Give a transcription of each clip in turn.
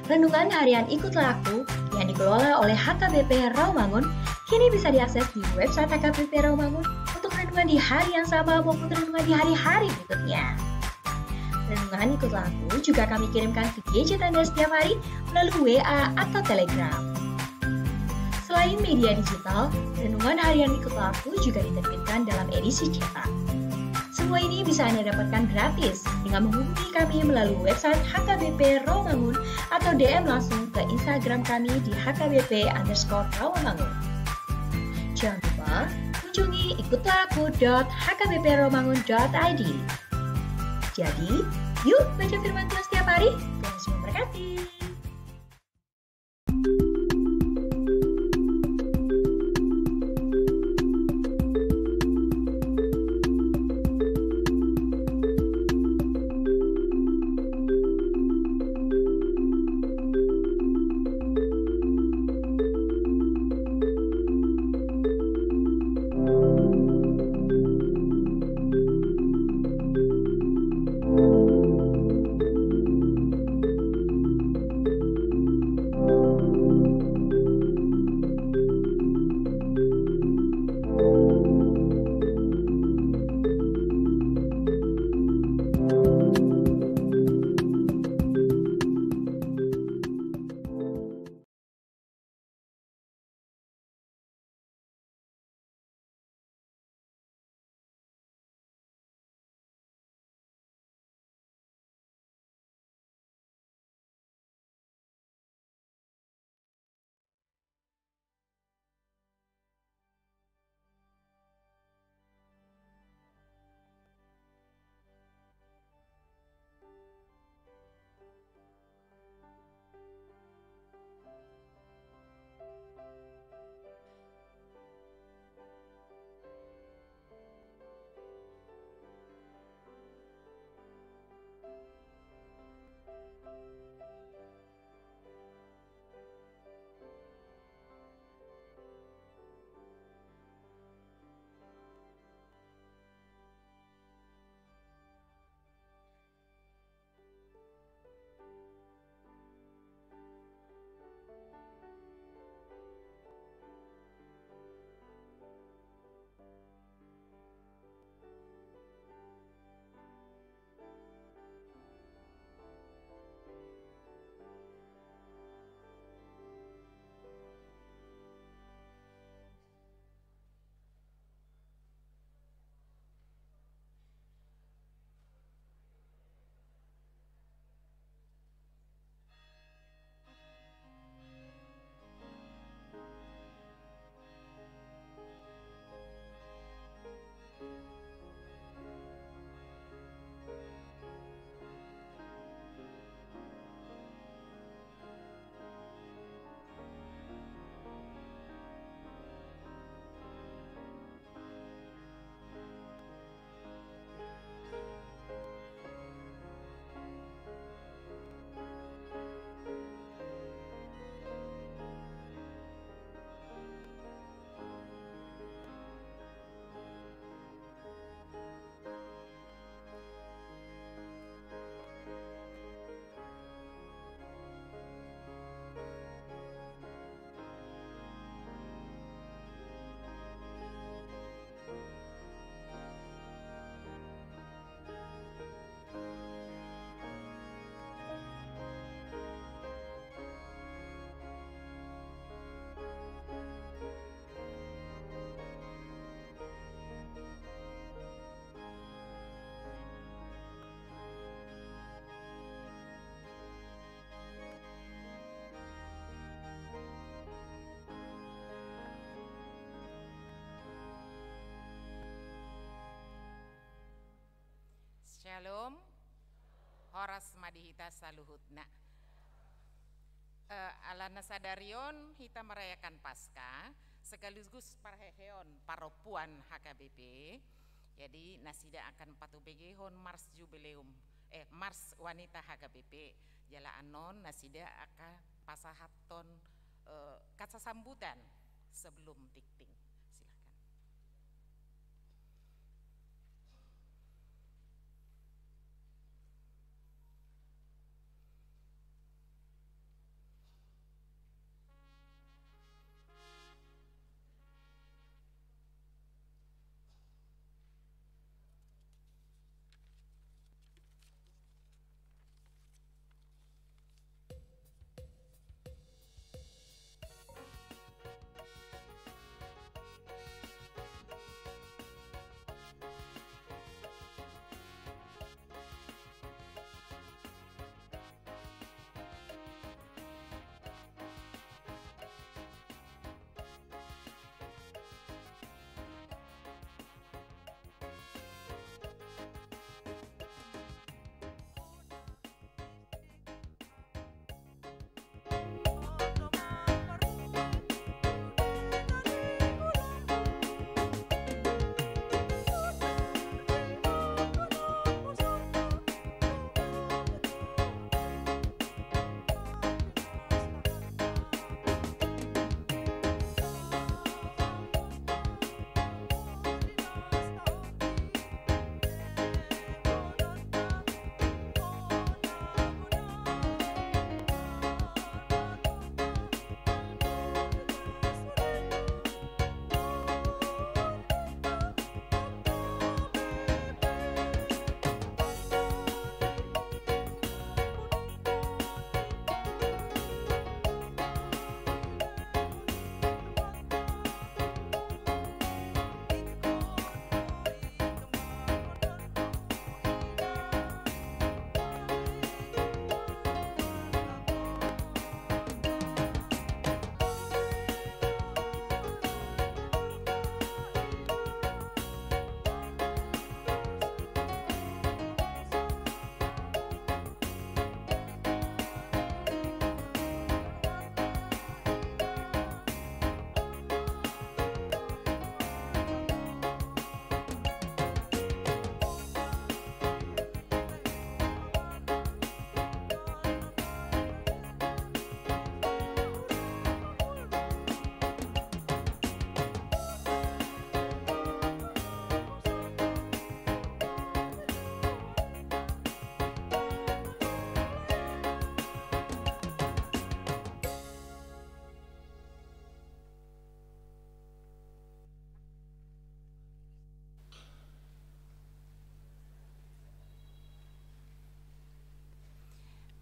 Renungan harian Ikutlah Aku yang dikelola oleh HKBP Rawamangun kini bisa diakses di website HKBP Rawamangun untuk renungan di hari yang sama maupun renungan di hari-hari berikutnya. Renungan Ikutlah Aku juga kami kirimkan ke gadget Anda setiap hari melalui WA atau Telegram. Selain media digital, renungan harian Ikutlah Aku juga diterbitkan dalam edisi cetak. Semua ini bisa Anda dapatkan gratis dengan menghubungi kami melalui website HKBP Rawamangun atau DM langsung ke Instagram kami di HKBP_Rawamangun. Jangan lupa kunjungi ikutlahku.hkbprawamangun.id. Jadi, yuk baca firman Tuhan setiap hari. Tuhan Yesus memberkati. waras madihita saluhutna. Alana sadarion kita merayakan Paskah sekaligus parheheon paropuan HKBP. Jadi nasida akan patubegehon Mars Jubileum Mars Wanita HKBP jala anon nasida akan pasahaton kata sambutan sebelum tikting. Silakan.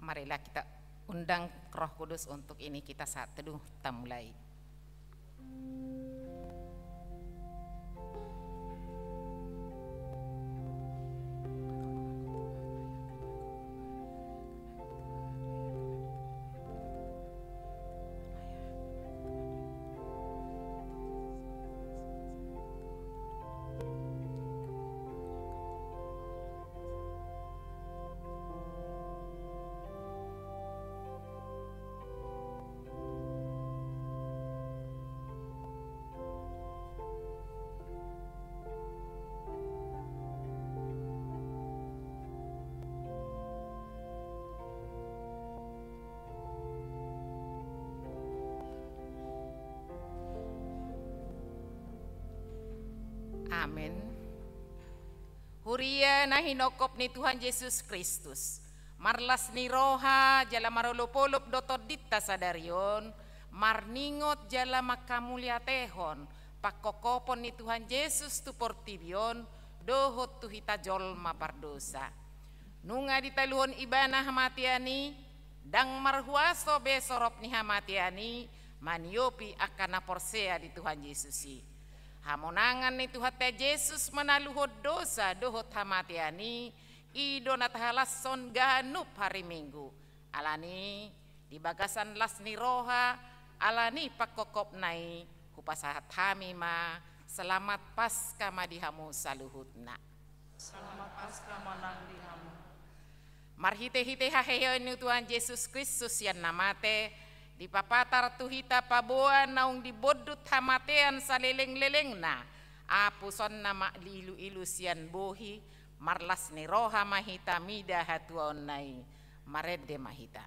Marilah kita undang Roh Kudus untuk ini, kita saat teduh kita mulai. Amin. Huria na hinokop ni Tuhan Yesus Kristus. Marlas ni roha jala marolopolop dotod ditta sadarion. Marningot jala makamuliatehon. Pakokopon ni Tuhan Yesus tu portibion. Dohot tu hita jolma pardosa. Nunga ditaluhon ibanah hamatiani. Dang marhuaso besorop ni hamatiani. Maniopi akana porsea di Tuhan Yesusi. Hamonangan ni Tuhan Yesus menaluhod dosa dohot hamatiani ido natahalason gahanup hari Minggu alani di bagasan las ni roha alani pakokop nai kupasahat hamima selamat Paskah madihamu saluhutna. Selamat Paskah manang dihamu. Marhite-hite haheyon Tuhan Yesus Kristus yang namate di papatar tuhita paboa naung dibodut hamatean saleleng-leleng na apuson nama lilu-ilu sian bohi marlas ni roha mahita mida hatuon nai marede mahita.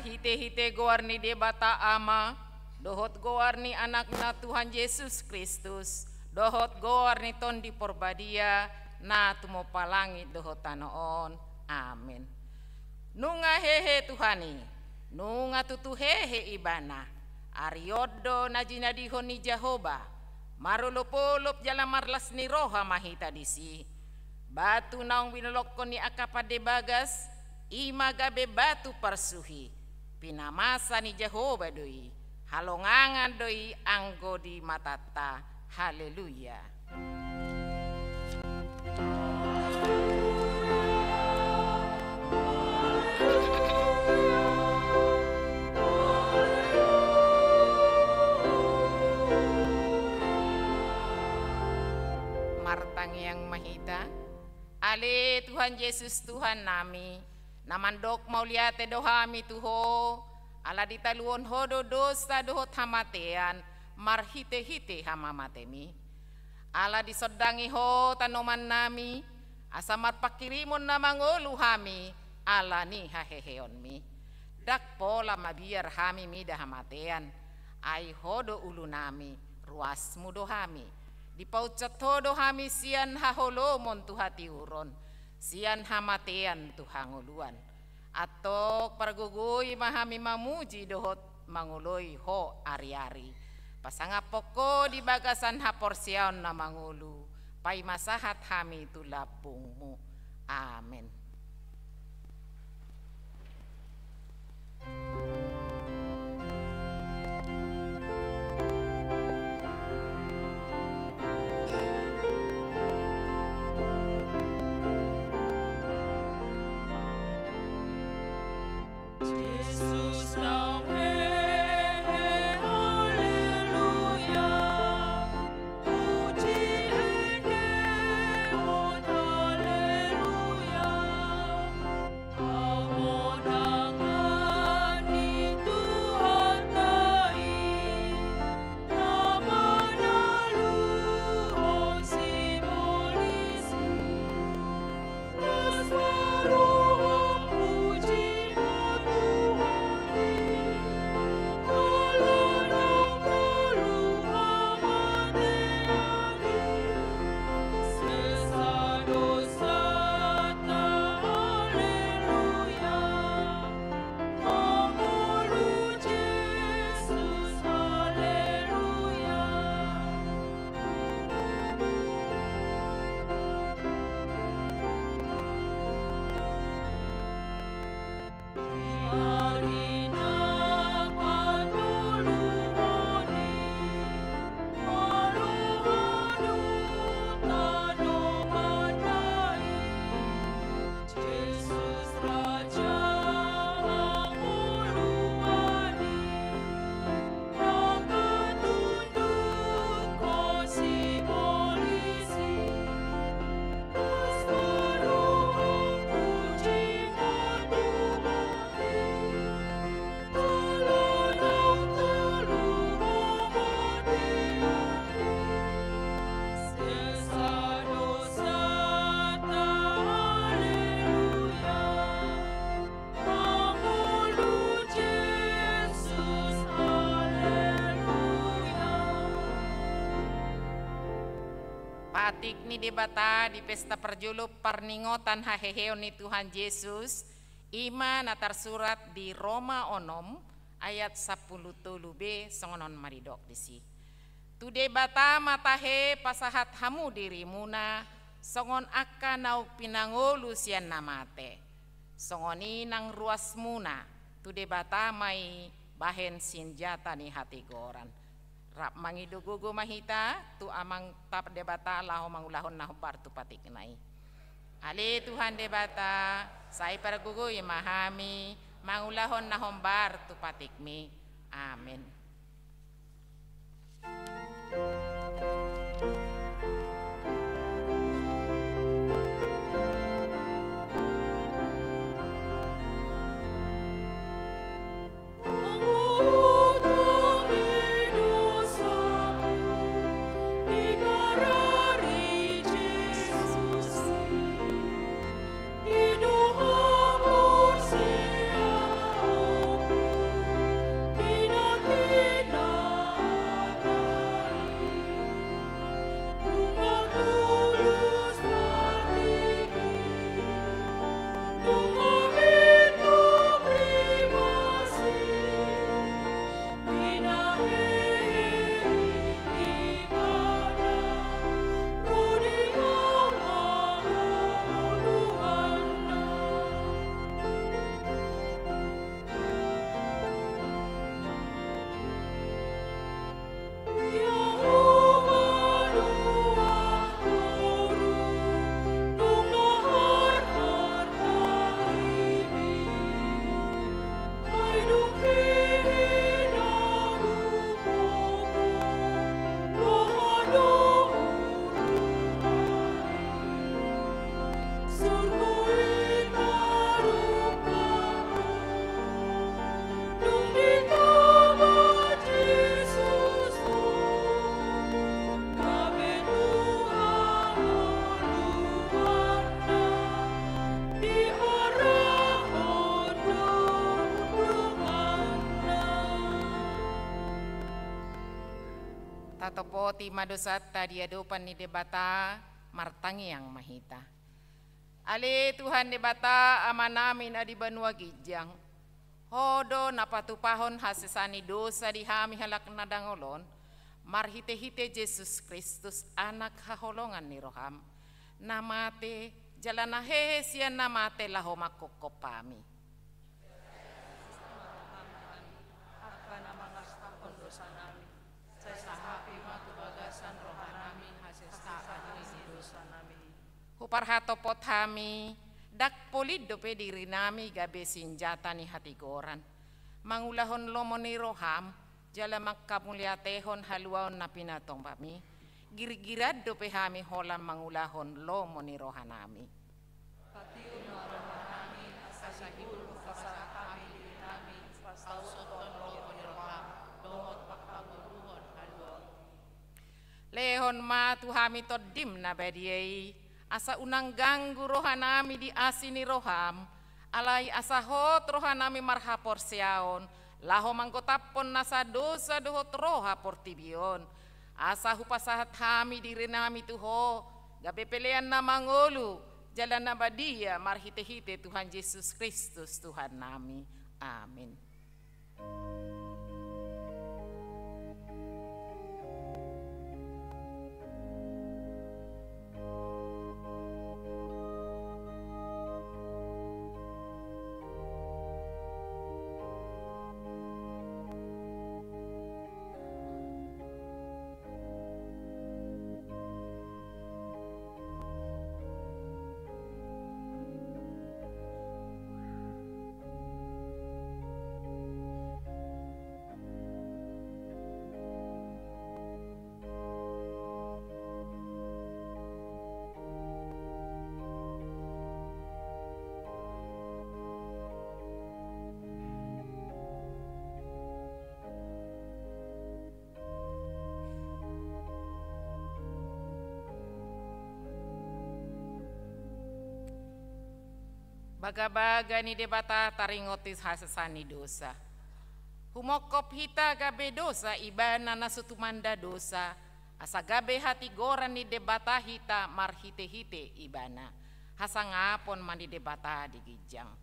Hite-hite goarni debata ama, dohot goarni anakna Tuhan Yesus Kristus, dohot goarni ton di porbadia, na tumo palangi dohot tanoon. Amin. Nunga hehe Tuhani, nunga tutu hehe ibana, ariodo najina dihoni Jehoba, marulop-ulop jala marlas ni roha mahita disi, batu naung binolokon ni akapade bagas, ima gabe batu parsuhi, pinamasa ni Jehoba doi, halongangan doi anggo di matata. Haleluya. Martang yang mahita, ale Tuhan Yesus Tuhan nami, namandok mauliate dohami tuho, ala ditaluon hodo dosa dohot hamatean, marhite-hite hamamatemi. Ala disodangi ho tanoman nami, asamar pakirimon namangolu hami, ala ni haheheon mi. Dak pola mabiar hami mida hamatean, ai hodo ulunami ruas mudohami di paucat hodohami sian haholomon tuhati uron sian hamatean tuhanguluan atok pargugui mahami mamuji dohot manguloi ho ari-ari pasangapoko di bagasan haporsiaon na mangulu pai masahat hami tulapungmu. Amin. Patik ni debata di pesta perjulup perningotan haheheon ni Tuhan Yesus iman atar surat di Roma onom ayat 10 b songonon maridok disi. Tu debata matahe pasahat hamu dirimuna songon akka nauk pinangolu sian namate. Songoni nang ruas muna tu debata mai bahen sinjata ni hati goran. Rap mangidugugu mahita tu amang tap debata laho mangulahon naho bar tu patik nai. Ale Tuhan debata sai para gugu mahami mangulahon naho bar tu patik mi. Amin. hatopoti madosata diadopan ni debata martangi yang mahita. Ale Tuhan debata amanamin adi banua gijang. Hodo napatupahon hasesani dosa di hami halak nadangolon. Marhite-hite Yesus Kristus anak haholongan ni roham. Namate jalana hehe sian namate laho makokopami. Huparhatopot hami dak polido pe diri nami gabe sinjata ni hati goran. Mangulahon lomo ni roham jala makkamuliatehon haluaon na pinatong pami. Girigirad do pe hami holam mangulahon lomo ni rohanami. Patiun na rohanami asahibul kasah kami diri nami pausoton lomo ni roham domot pakpaguruhon haluaon. Lehon ma tuhami todim na badiai. Asa unang ganggu rohanami di asini roham, alai asa hot rohanami marhapor siaon, laho manggotapon nasa dosa dohot roha portibion, asa hupasahat hami diri nami tuho, gabe pelean na mangolu, jalan nabadia marhite-hite Tuhan Yesus Kristus Tuhan nami, amin. Baga-baga ni debata taringotis hasesani dosa. Humokop hita gabe dosa ibana nasutumanda dosa. Asa gabe hati goran ni debata hita marhite-hite ibana. Hasangapon mandi debata di gijang.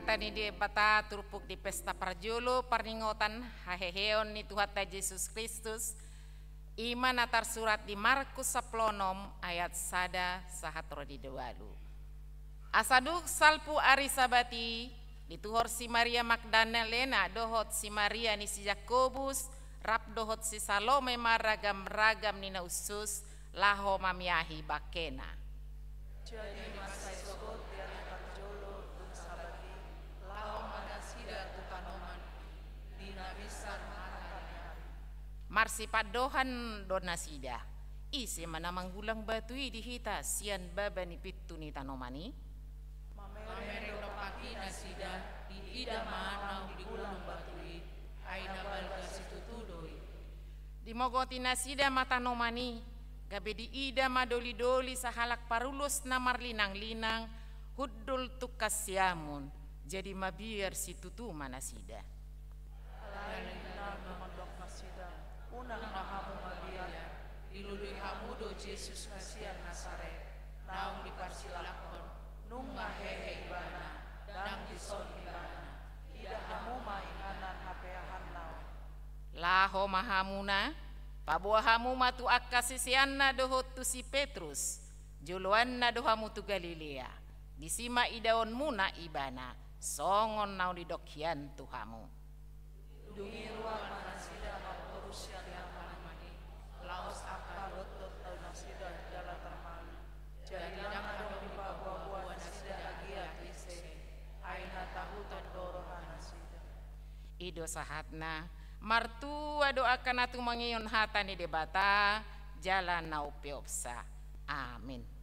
Tani di bata turpuk di pesta parjolo parningotan haheheon ni Tuhan Yesus Kristus iman atar surat di Markus 10 ayat sada sahatro di dewalu asaduk salpu ari sabati dituhor si Maria Magdalena dohot si Maria ni si Yakobus rap dohot si Salome maragam-ragam nina usus laho mamiahi bakena. Jadi masa sogot dari parjolo dun sabati lao manasida tu panoman dina bisan manakanya. Marsi padohan donasida isi mana manggulang batui dihita sian baba ni pitu ni tanomani. Mamere paki nasida di ida manau di gulang batui aina balga situtudoi. Dimogoti nasida matanomani gabe di ida madoli-doli sahalak parulus na marlinang-linang huddul tukasyamun jadi mabiar situtu manasida. Alalina memandok nasida unang nahamu mabiar dilului hamudo Yesus kasihan Nasaret naung diparsilakon nung ngahehe ibana dang dison ibana ida hamu mainganan hapeahan naung. Laho mahamuna pabuah hamu matu akasisianna dohot tu si Petrus juluanna dohamu tu Galilea disima idaon muna ibana songon nau di dokhian tuhamu. Dungi ruang manasida mapurusian yang manamani laos akarot total nasida jalan termali jadi yang ada di buah-buah nasida agia kise aina tahu tondorohan nasida. Ido sahatna martua doakan atu mangion hatani debata jalan nau peopsa. Amin.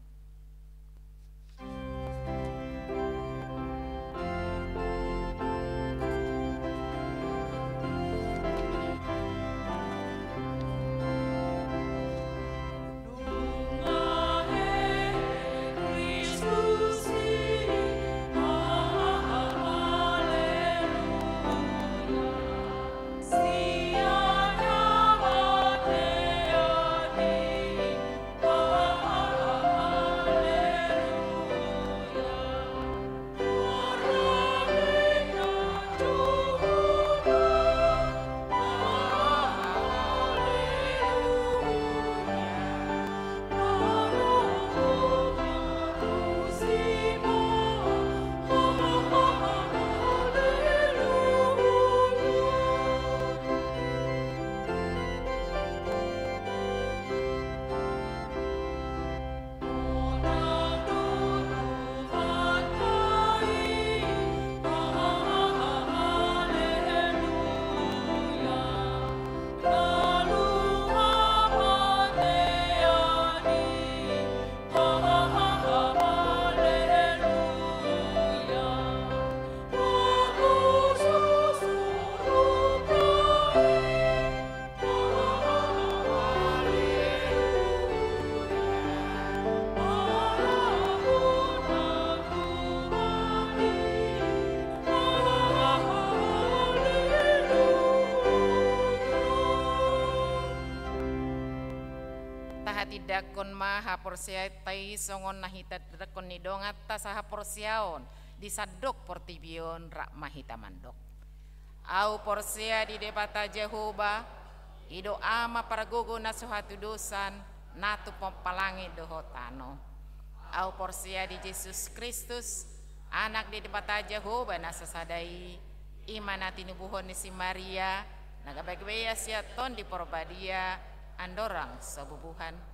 Dakon maha porsia tai songon nahita dakon ni dongat ta saha porsiaon disadok portibion rak mahita mandok. Au porsia di debata Jehovah ido ama para gogo nasuhatu dosan natu pompalangi dohotano. Au porsia di Yesus Kristus anak di debata Jehovah nasasadai imanati nubuhon ni si Maria nagabagbeya siya ton di porbadia andorang sabubuhan.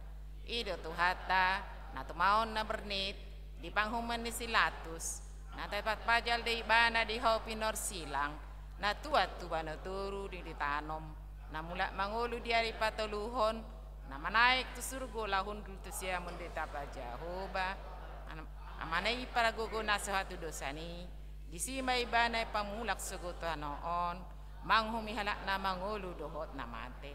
Ido tuhata na tumaon na bernit di panghuman ni silatus na tepat pajal di ibana di hopinor silang na tuat tuba na turu di ditanom na mula mangulu di ari patuluhon na manaik tu surgo lahun tu siya mundita pa Jehovah amanay para gugo na sa hatu dosani di sima ibana pamulak suguto noon manghumihalak na mangulu dohot na mate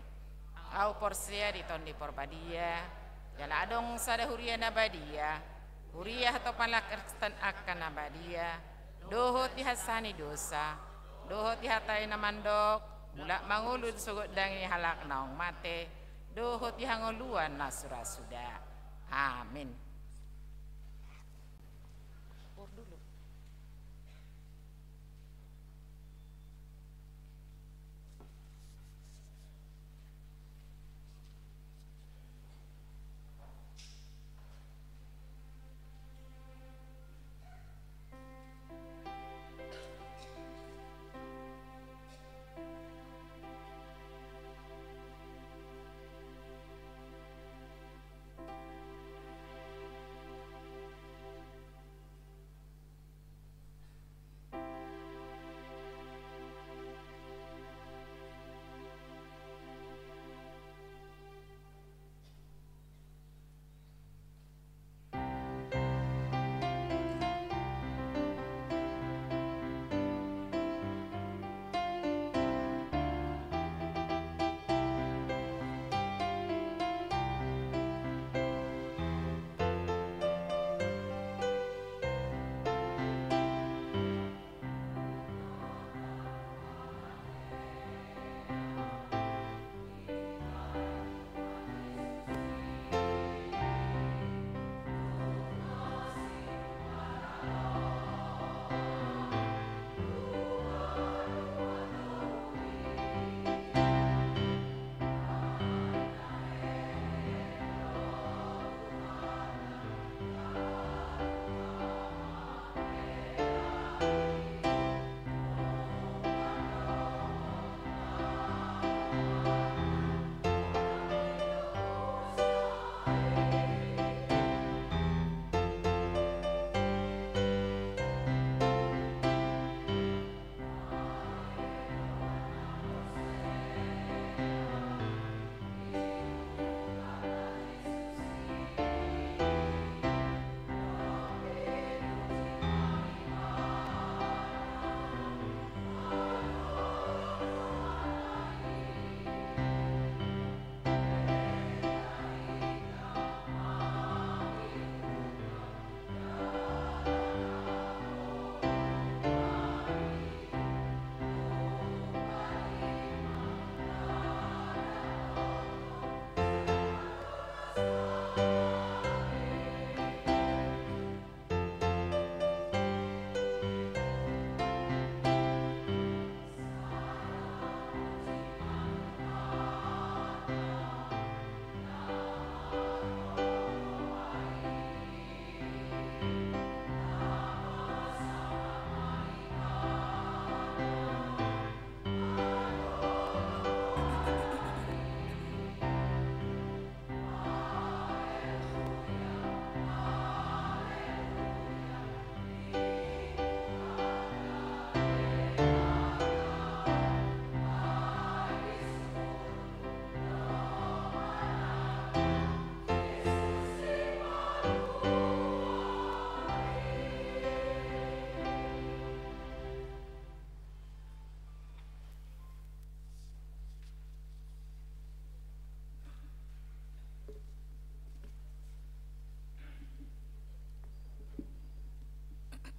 au porsia di ton di porbadia jala adong sada huria nabadia huria atau palakerstan akan nabadia dohot dihasani dosa dohot dihatai namandok mulak mangulud sugut dangi halak naong mate dohot dihangoluan nasura sudah. Amin.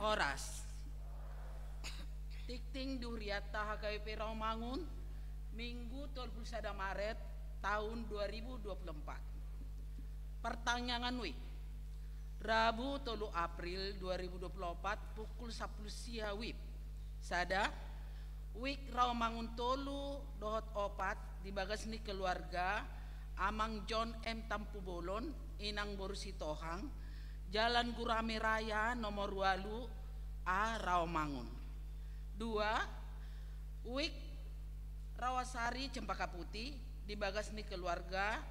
Horas Tikting Duriata HKBP Rawamangun Minggu 21 Maret tahun 2024. Pertanyaan week Rabu 3 April 2024 pukul 10 siang wib. Sada week Rawamangun tolu dohot opat di bagasni keluarga Amang John M Tampubolon Inang Borusi Tohang Jalan Gurame Raya nomor 8 A Rawamangun. 2 week Rawasari Cempaka Putih di bagasni keluarga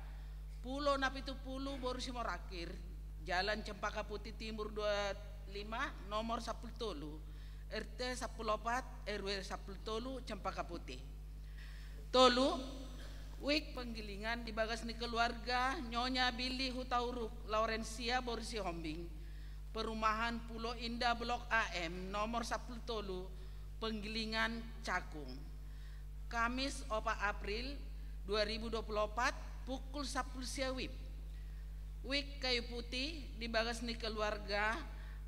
Pulau Napitupulu Borusi Morakir Jalan Cempaka Putih Timur 25 nomor 10 RT 14 RW 10 Cempaka Putih. Tolu week Penggilingan di bagasni keluarga Nyonya Billy Hutauruk Laurencia Borusi Hombing Perumahan Pulau Indah Blok AM nomor 10 Penggilingan Cakung. Kamis 4 April 2024 pukul 10 siang wib. Wik Kayu Putih di bagasni keluarga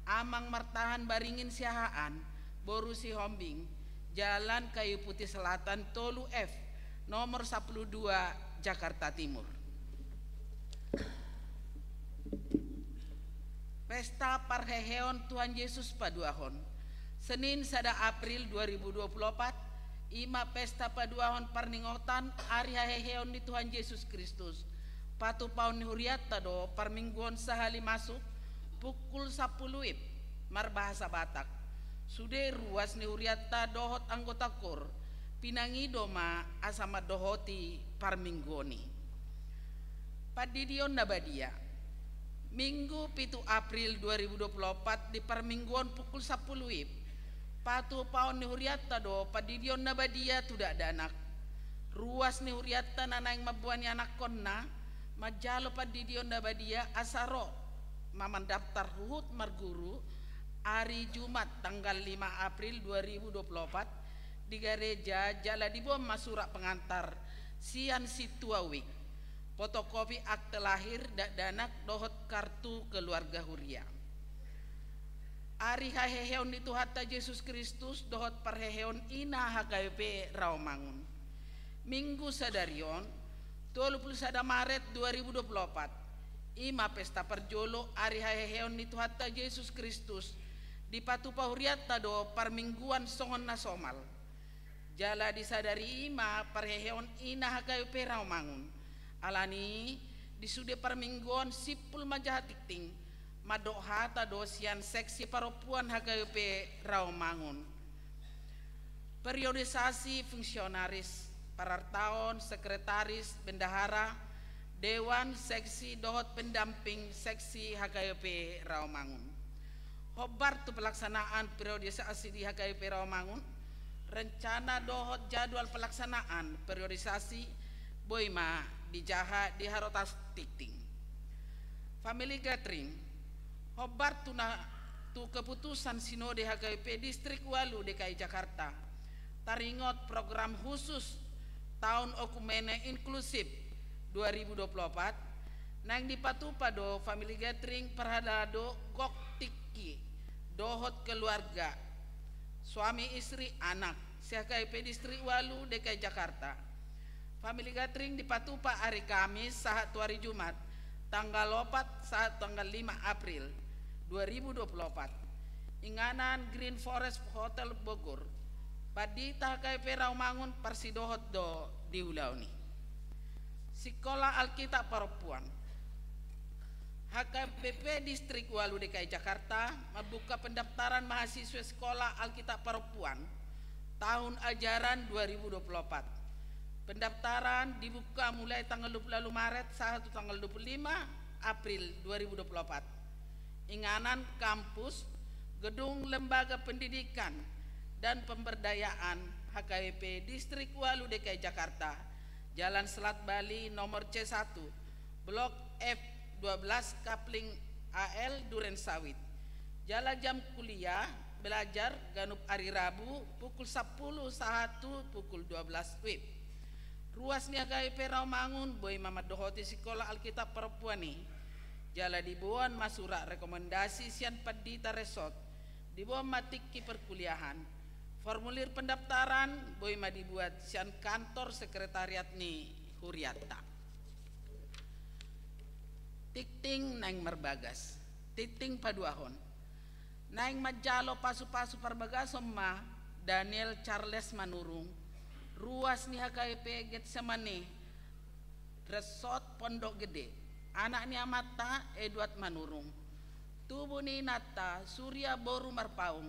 Amang Martahan Baringin Siahaan Borusi Hombing Jalan Kayu Putih Selatan Tolu F nomor 12 Jakarta Timur. Pesta Parheheon Tuhan Yesus Paduahon Senin 1 April 2024 Ima pesta paduahon parningotan Ari Haheheon di Tuhan Yesus Kristus Patu paun huriat tado parmingguan sahali masuk pukul 10 wib marbahasa Batak Sude ruas ni huriat dohot anggota kor Pinangi doma asama dohoti parminggoni Padidion Nabadia Minggu 7 April 2024 di parmingguan pukul 10 wib Patu paon ni huriatta do padidion Nabadia tidak danak ruas ni huriatta nanaing mabuani anak konna majalo padidion Nabadia asaro maman daftar ruhut marguru hari Jumat tanggal 5 April 2024 di gereja Jala di Bom Masurak Pengantar Sian Situawik fotokopi akte lahir dak danak dohot kartu keluarga huria. Ari haheheon itu hatta Yesus Kristus dohot parheheon ina HKBP Rawamangun. Minggu sadarion 21 Maret 2024 ima pesta perjolo ari haheheon itu hatta Yesus Kristus di patupa huriatta do parmingguan songon nasomal. Jala disadari ima parheheon ina HKBP Rawamangun. Alani disude parmingguan sipul majahatikting Madok hata dosian seksi perempuan HKBP Rawamangun. Periodisasi fungsionaris parartaon sekretaris bendahara Dewan Seksi Dohot Pendamping Seksi HKBP Rawamangun. Hobar tu pelaksanaan periodisasi di HKBP Rawamangun. Rencana dohot jadwal pelaksanaan periodisasi boima dijaha di harotas tikting. Family gathering Hobar tu keputusan Sinode HKBP Distrik Walu DKI Jakarta taringot program khusus tahun okumene inklusif 2024 nang dipatupa do family gathering perhadado gok tiki dohot keluarga suami istri anak HKBP Distrik Walu DKI Jakarta. Family gathering dipatupa hari Kamis saat hari Jumat tanggal 4 saat tanggal 5 April 2024 inganan Green Forest Hotel Bogor Padita HKBP Rawamangun Parsidohot do diulauni. Sekolah Alkitab Perempuan HKBP Distrik Walu DKI Jakarta membuka pendaftaran mahasiswa Sekolah Alkitab Perempuan tahun ajaran 2024. Pendaftaran dibuka mulai tanggal 20 Maret sampai tanggal 25 April 2024. Inganan kampus, gedung lembaga pendidikan dan pemberdayaan HKBP Distrik Walu DKI Jakarta, Jalan Selat Bali nomor C1, Blok F12 Kapling AL Duren Sawit. Jala jam kuliah belajar ganup hari Rabu pukul 10 1 pukul 12 WIB. Ruas ni HKBP Rawamangun boy Mamad Dohoti Sekolah Alkitab Perempuan ni Jala dibuan masurak rekomendasi sian Padita Resort di bawah matiki perkuliahan. Formulir pendaftaran boy ma dibuat sian kantor sekretariat ni Huriata. Tikting naing merbagas, tikting paduahon. Naing majalo pasu-pasu parbagasom ma Daniel Charles Manurung. Ruas ni HKBP Getsemani Resort Pondok Gede. Anak ni Amata Edward Manurung. Tubuh ni Nata Surya Boru Marpaung.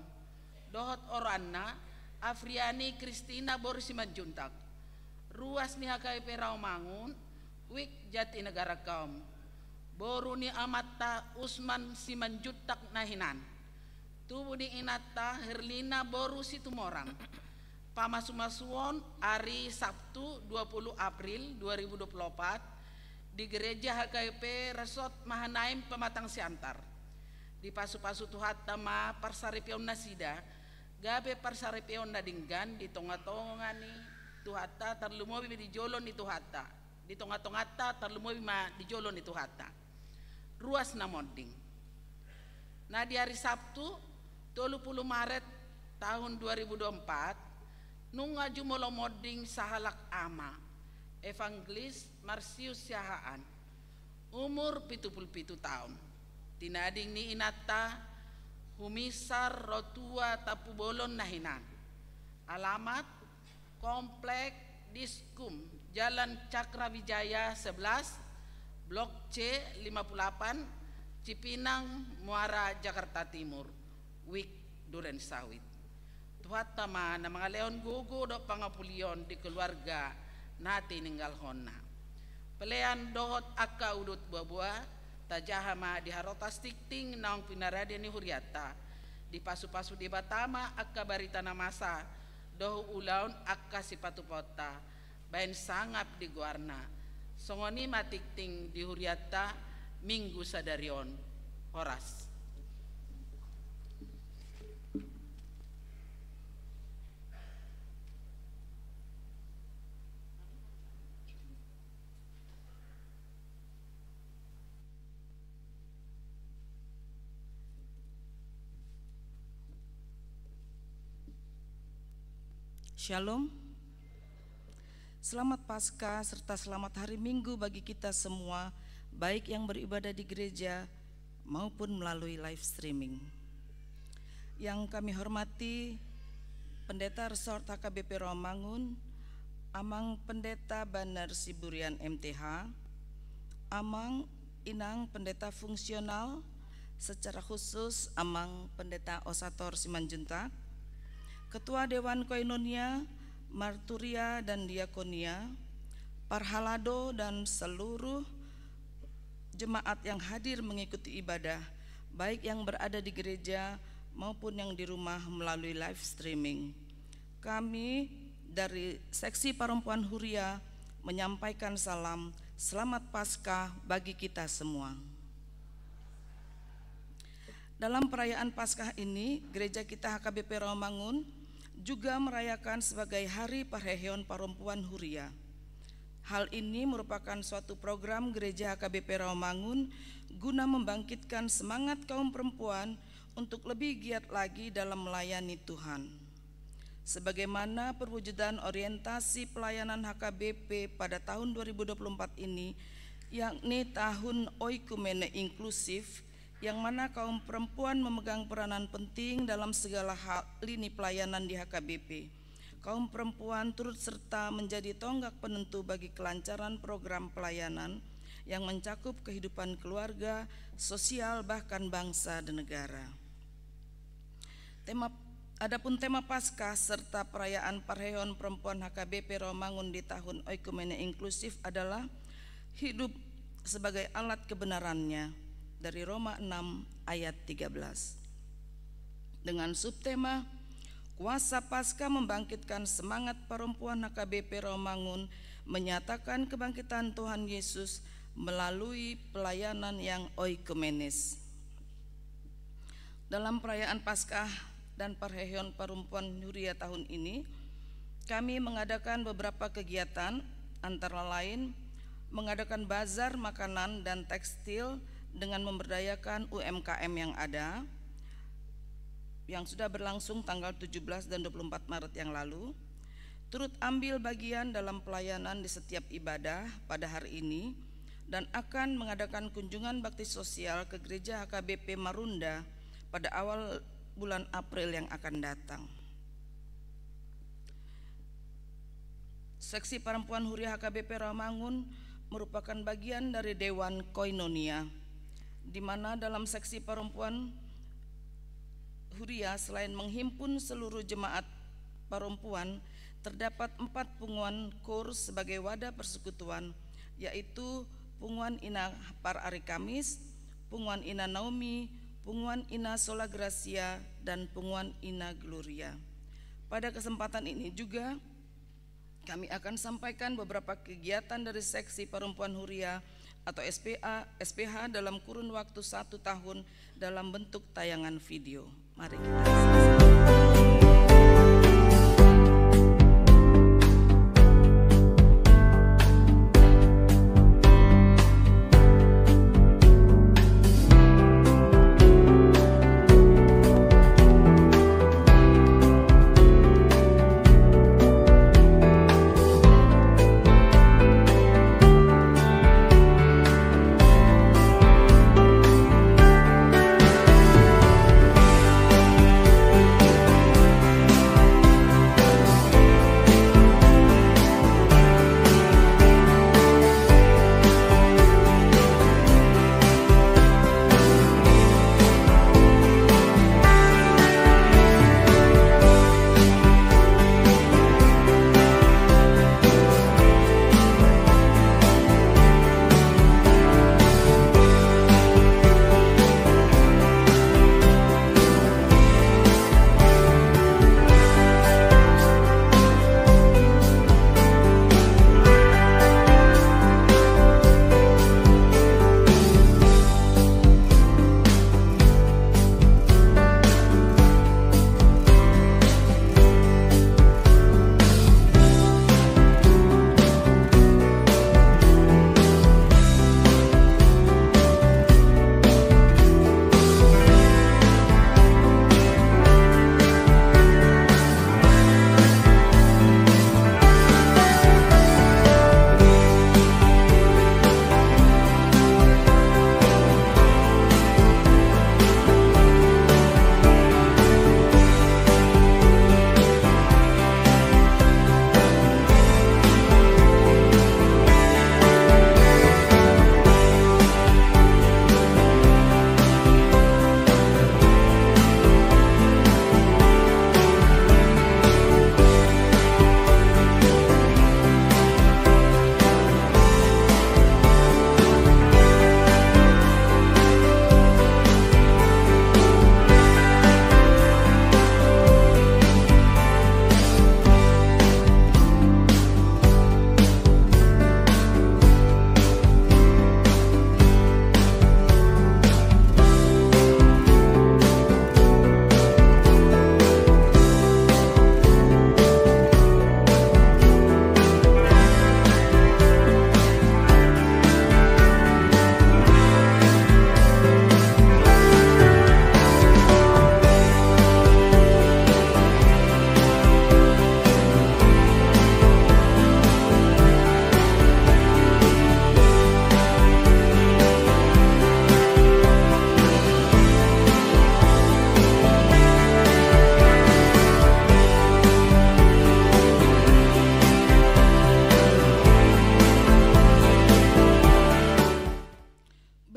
Dohot Orana Afriani Kristina Boru Simanjuntak. Ruas ni HKBP Rawamangun Wik Jatinegara Kaum. Boru ni Amata Usman Simanjuntak Nahinan. Tubuh ni Inata Herlina Boru Situmorang. Pamasumasuon hari Sabtu 20 April 2024 di Gereja HKBP Resort Mahanaim Pematang Siantar. Di pasu-pasu Tuhata ma Parsaripion Nasida gabe Parsaripion Nadinggan di tonga-tonga ni Tuhata tarlumobi di jolon ni Tuhata. Di tonga-tongata tarlumobi ma di jolon ni Tuhata. Ruas na moding. Nah di hari Sabtu 30 Maret tahun 2024 nung ngaju molo moding sahalak ama Evangelis Marsius Siahaan umur 77 tahun. Tinading ni Inata Humisar Rotua Tapu Bolon Nahinan. Alamat Komplek Diskum Jalan Cakrawijaya 11 Blok C 58 Cipinang Muara Jakarta Timur. Wik Duren Sawit. Tuhata ma na mga leon gugu do pangapulion di keluarga nati ninggal honna. Pelean dohot akka udut buah-buah tajahama di harotas tikting naong pinaradia ni Huriata. Di pasu-pasu di Batama akka barita namasa dohu ulaun akka sipatupota. Bain sangap di Guarna. Songoni matikting di Huriata Minggu Sadarion. Horas. Shalom. Selamat Paskah serta selamat hari Minggu bagi kita semua, baik yang beribadah di gereja maupun melalui live streaming. Yang kami hormati Pendeta Resort HKBP Rawamangun, Amang Pendeta Banar Siburian MTH, Amang Inang Pendeta Fungsional, secara khusus Amang Pendeta Osator Simanjuntak, Ketua Dewan Koinonia, Marturia dan Diakonia, Parhalado dan seluruh jemaat yang hadir mengikuti ibadah, baik yang berada di gereja maupun yang di rumah melalui live streaming. Kami dari Seksi Perempuan Huria menyampaikan salam Selamat Paskah bagi kita semua. Dalam perayaan Paskah ini, gereja kita HKBP Rawamangun juga merayakan sebagai Hari Parheheon Perempuan Huria. Hal ini merupakan suatu program gereja HKBP Rawamangun guna membangkitkan semangat kaum perempuan untuk lebih giat lagi dalam melayani Tuhan. Sebagaimana perwujudan orientasi pelayanan HKBP pada tahun 2024 ini, yakni tahun oikumene inklusif, yang mana kaum perempuan memegang peranan penting dalam segala hal lini pelayanan di HKBP. Kaum perempuan turut serta menjadi tonggak penentu bagi kelancaran program pelayanan yang mencakup kehidupan keluarga, sosial, bahkan bangsa dan negara. Adapun tema Paskah serta perayaan Parheheon Perempuan HKBP Rawamangun di tahun Oikumene Inklusif adalah hidup sebagai alat kebenarannya, dari Roma 6 ayat 13. Dengan subtema Kuasa Paskah membangkitkan semangat perempuan HKBP Rawamangun menyatakan kebangkitan Tuhan Yesus melalui pelayanan yang oikumenis. Dalam perayaan Paskah dan Parheheon Perempuan Huria tahun ini, kami mengadakan beberapa kegiatan, antara lain mengadakan bazar makanan dan tekstil dengan memberdayakan UMKM yang ada, yang sudah berlangsung tanggal 17 dan 24 Maret yang lalu, turut ambil bagian dalam pelayanan di setiap ibadah pada hari ini dan akan mengadakan kunjungan bakti sosial ke Gereja HKBP Marunda pada awal bulan April yang akan datang. Seksi Perempuan Huria HKBP Rawamangun merupakan bagian dari Dewan Koinonia, di mana dalam seksi perempuan Huria selain menghimpun seluruh jemaat perempuan, terdapat 4 punguan kurs sebagai wadah persekutuan, yaitu Punguan Ina Par Ari Kamis, Punguan Ina Naomi, Punguan Ina Sola Gracia, dan Punguan Ina Gloria. Pada kesempatan ini juga kami akan sampaikan beberapa kegiatan dari Seksi Perempuan Huria atau SPH dalam kurun waktu 1 tahun dalam bentuk tayangan video. Mari kita saksikan.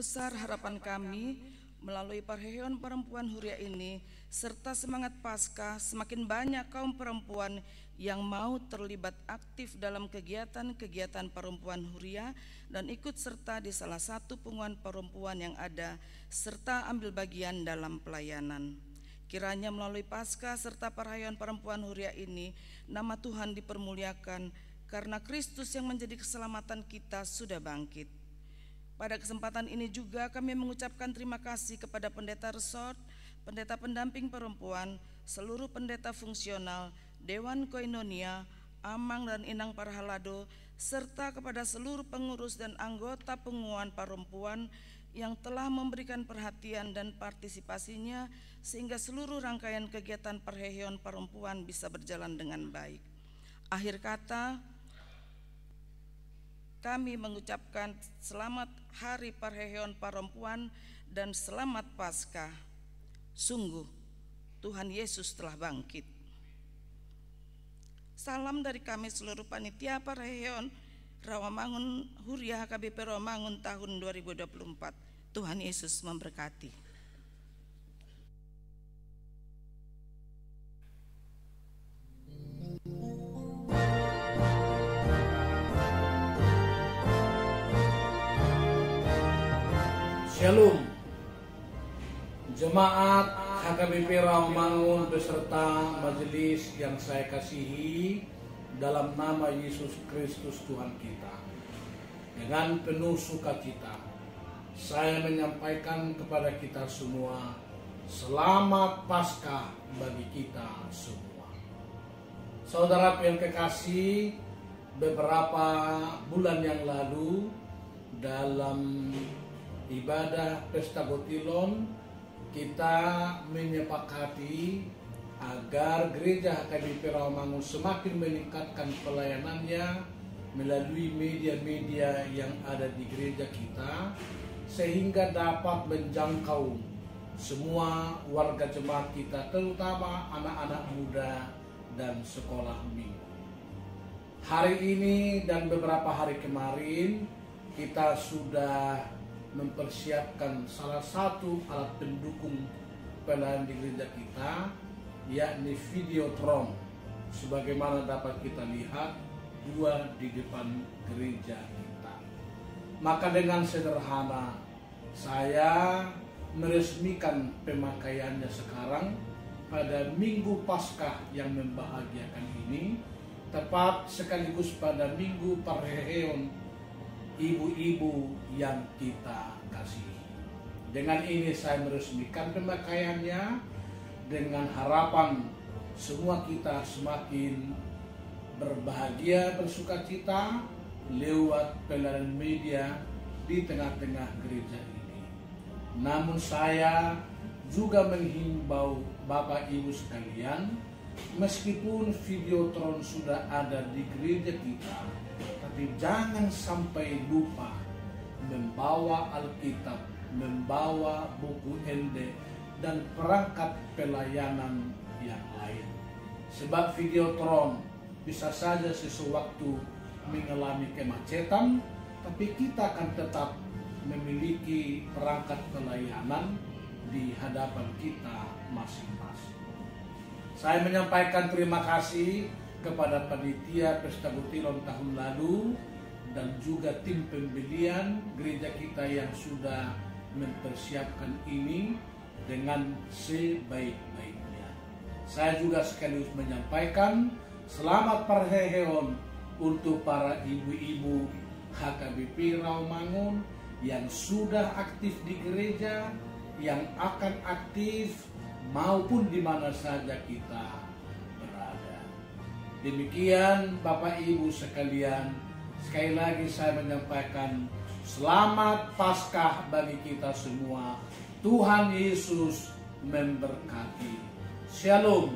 Besar harapan kami melalui perhelatan perempuan Huria ini serta semangat Paskah, semakin banyak kaum perempuan yang mau terlibat aktif dalam kegiatan-kegiatan perempuan Huria dan ikut serta di salah satu punguan perempuan yang ada serta ambil bagian dalam pelayanan. Kiranya melalui Paskah serta perayaan perempuan Huria ini nama Tuhan dipermuliakan karena Kristus yang menjadi keselamatan kita sudah bangkit. Pada kesempatan ini juga kami mengucapkan terima kasih kepada pendeta resort, pendeta pendamping perempuan, seluruh pendeta fungsional, Dewan Koinonia, Amang dan Inang Parhalado, serta kepada seluruh pengurus dan anggota punguan perempuan yang telah memberikan perhatian dan partisipasinya sehingga seluruh rangkaian kegiatan Perheheon Perempuan bisa berjalan dengan baik. Akhir kata, kami mengucapkan selamat Hari Perheheon Perempuan dan selamat Paskah. Sungguh, Tuhan Yesus telah bangkit. Salam dari kami seluruh panitia Perheheon Rawamangun Huria HKBP Rawamangun tahun 2024. Tuhan Yesus memberkati. Shalom. Jemaat HKBP Rawamangun beserta majelis yang saya kasihi, dalam nama Yesus Kristus Tuhan kita, dengan penuh sukacita saya menyampaikan kepada kita semua selamat Paskah bagi kita semua. Saudara yang kekasih, beberapa bulan yang lalu dalam ibadah Pesta Gotilon kita menyepakati agar gereja HKBP Rawamangun semakin meningkatkan pelayanannya melalui media-media yang ada di gereja kita, sehingga dapat menjangkau semua warga jemaat kita, terutama anak-anak muda dan sekolah minggu. Hari ini dan beberapa hari kemarin kita sudah mempersiapkan salah satu alat pendukung pelayanan di gereja kita, yakni Videotron, sebagaimana dapat kita lihat dua di depan gereja kita. Maka dengan sederhana saya meresmikan pemakaiannya sekarang pada Minggu Paskah yang membahagiakan ini, tepat sekaligus pada Minggu Perheheon ibu-ibu yang kita kasihi. Dengan ini saya meresmikan pemakaiannya, dengan harapan semua kita semakin berbahagia, bersukacita lewat pelayanan media di tengah-tengah gereja ini. Namun saya juga menghimbau Bapak Ibu sekalian, meskipun Videotron sudah ada di gereja kita, tapi jangan sampai lupa membawa Alkitab, membawa buku ende dan perangkat pelayanan yang lain. Sebab Videotron bisa saja sewaktu mengalami kemacetan, tapi kita akan tetap memiliki perangkat pelayanan di hadapan kita masing-masing. Saya menyampaikan terima kasih kepada panitia Pesta Gotilon tahun lalu dan juga tim pembelian gereja kita yang sudah mempersiapkan ini dengan sebaik-baiknya. Saya juga sekaligus menyampaikan selamat Perheheon untuk para ibu-ibu HKBP Rawamangun yang sudah aktif di gereja, yang akan aktif maupun di mana saja kita berada. Demikian Bapak Ibu sekalian, sekali lagi saya menyampaikan selamat Paskah bagi kita semua. Tuhan Yesus memberkati. Shalom.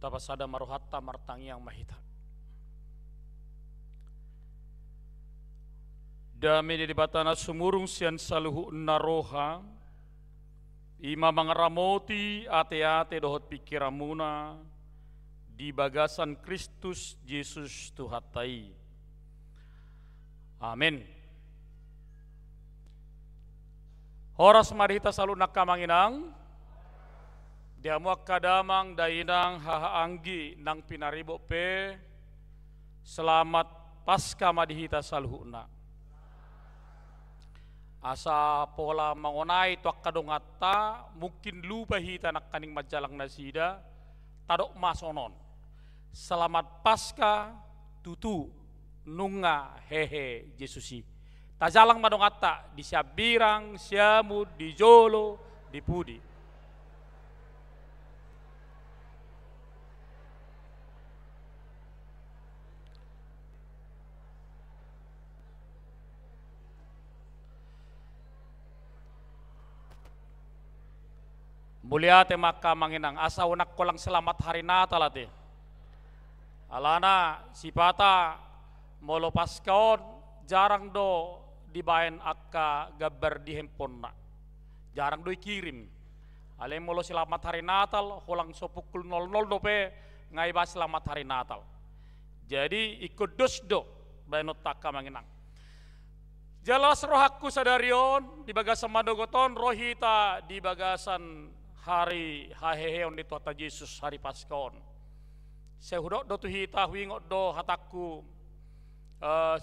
tapasada marohatta martangiang mahita. Dami di batana sumurung sian saluhu naroha, ima mangaramoti ate-ate dohot pikiramuna, di bagasan Kristus Yesus Tuhatai. Amin. Horas marita salu nakamanginang, diamuak kadamang dainang hahaanggi nang pinaribo pe, selamat pasca madihita saluhuna. Asa pola mangonai tuak kadongata, mungkin lupa hita nak kaning majalang nasida, tadok masonon. Selamat pasca tutu nunga hehe Yesusi. Tajalang madongata di Siabirang, Siamu, di Jolo, di Pudi. Mulia te maka manginang asa unak kolang selamat hari Natal ate. Alana sipata molo paskaon jarang do dibayan akka gabar di handphone na. Jarang do kirim. Ale molo selamat hari Natal holang sopukul 00 do pe ngai ba selamat hari Natal. Jadi ikut dos do bayanot taka manginang. Jelas rohakku sadarion di bagasan madogoton rohita di bagasan hari haheheon di Tuhan Yesus hari Paskaon. Sehudok do tuhita huingot do hataku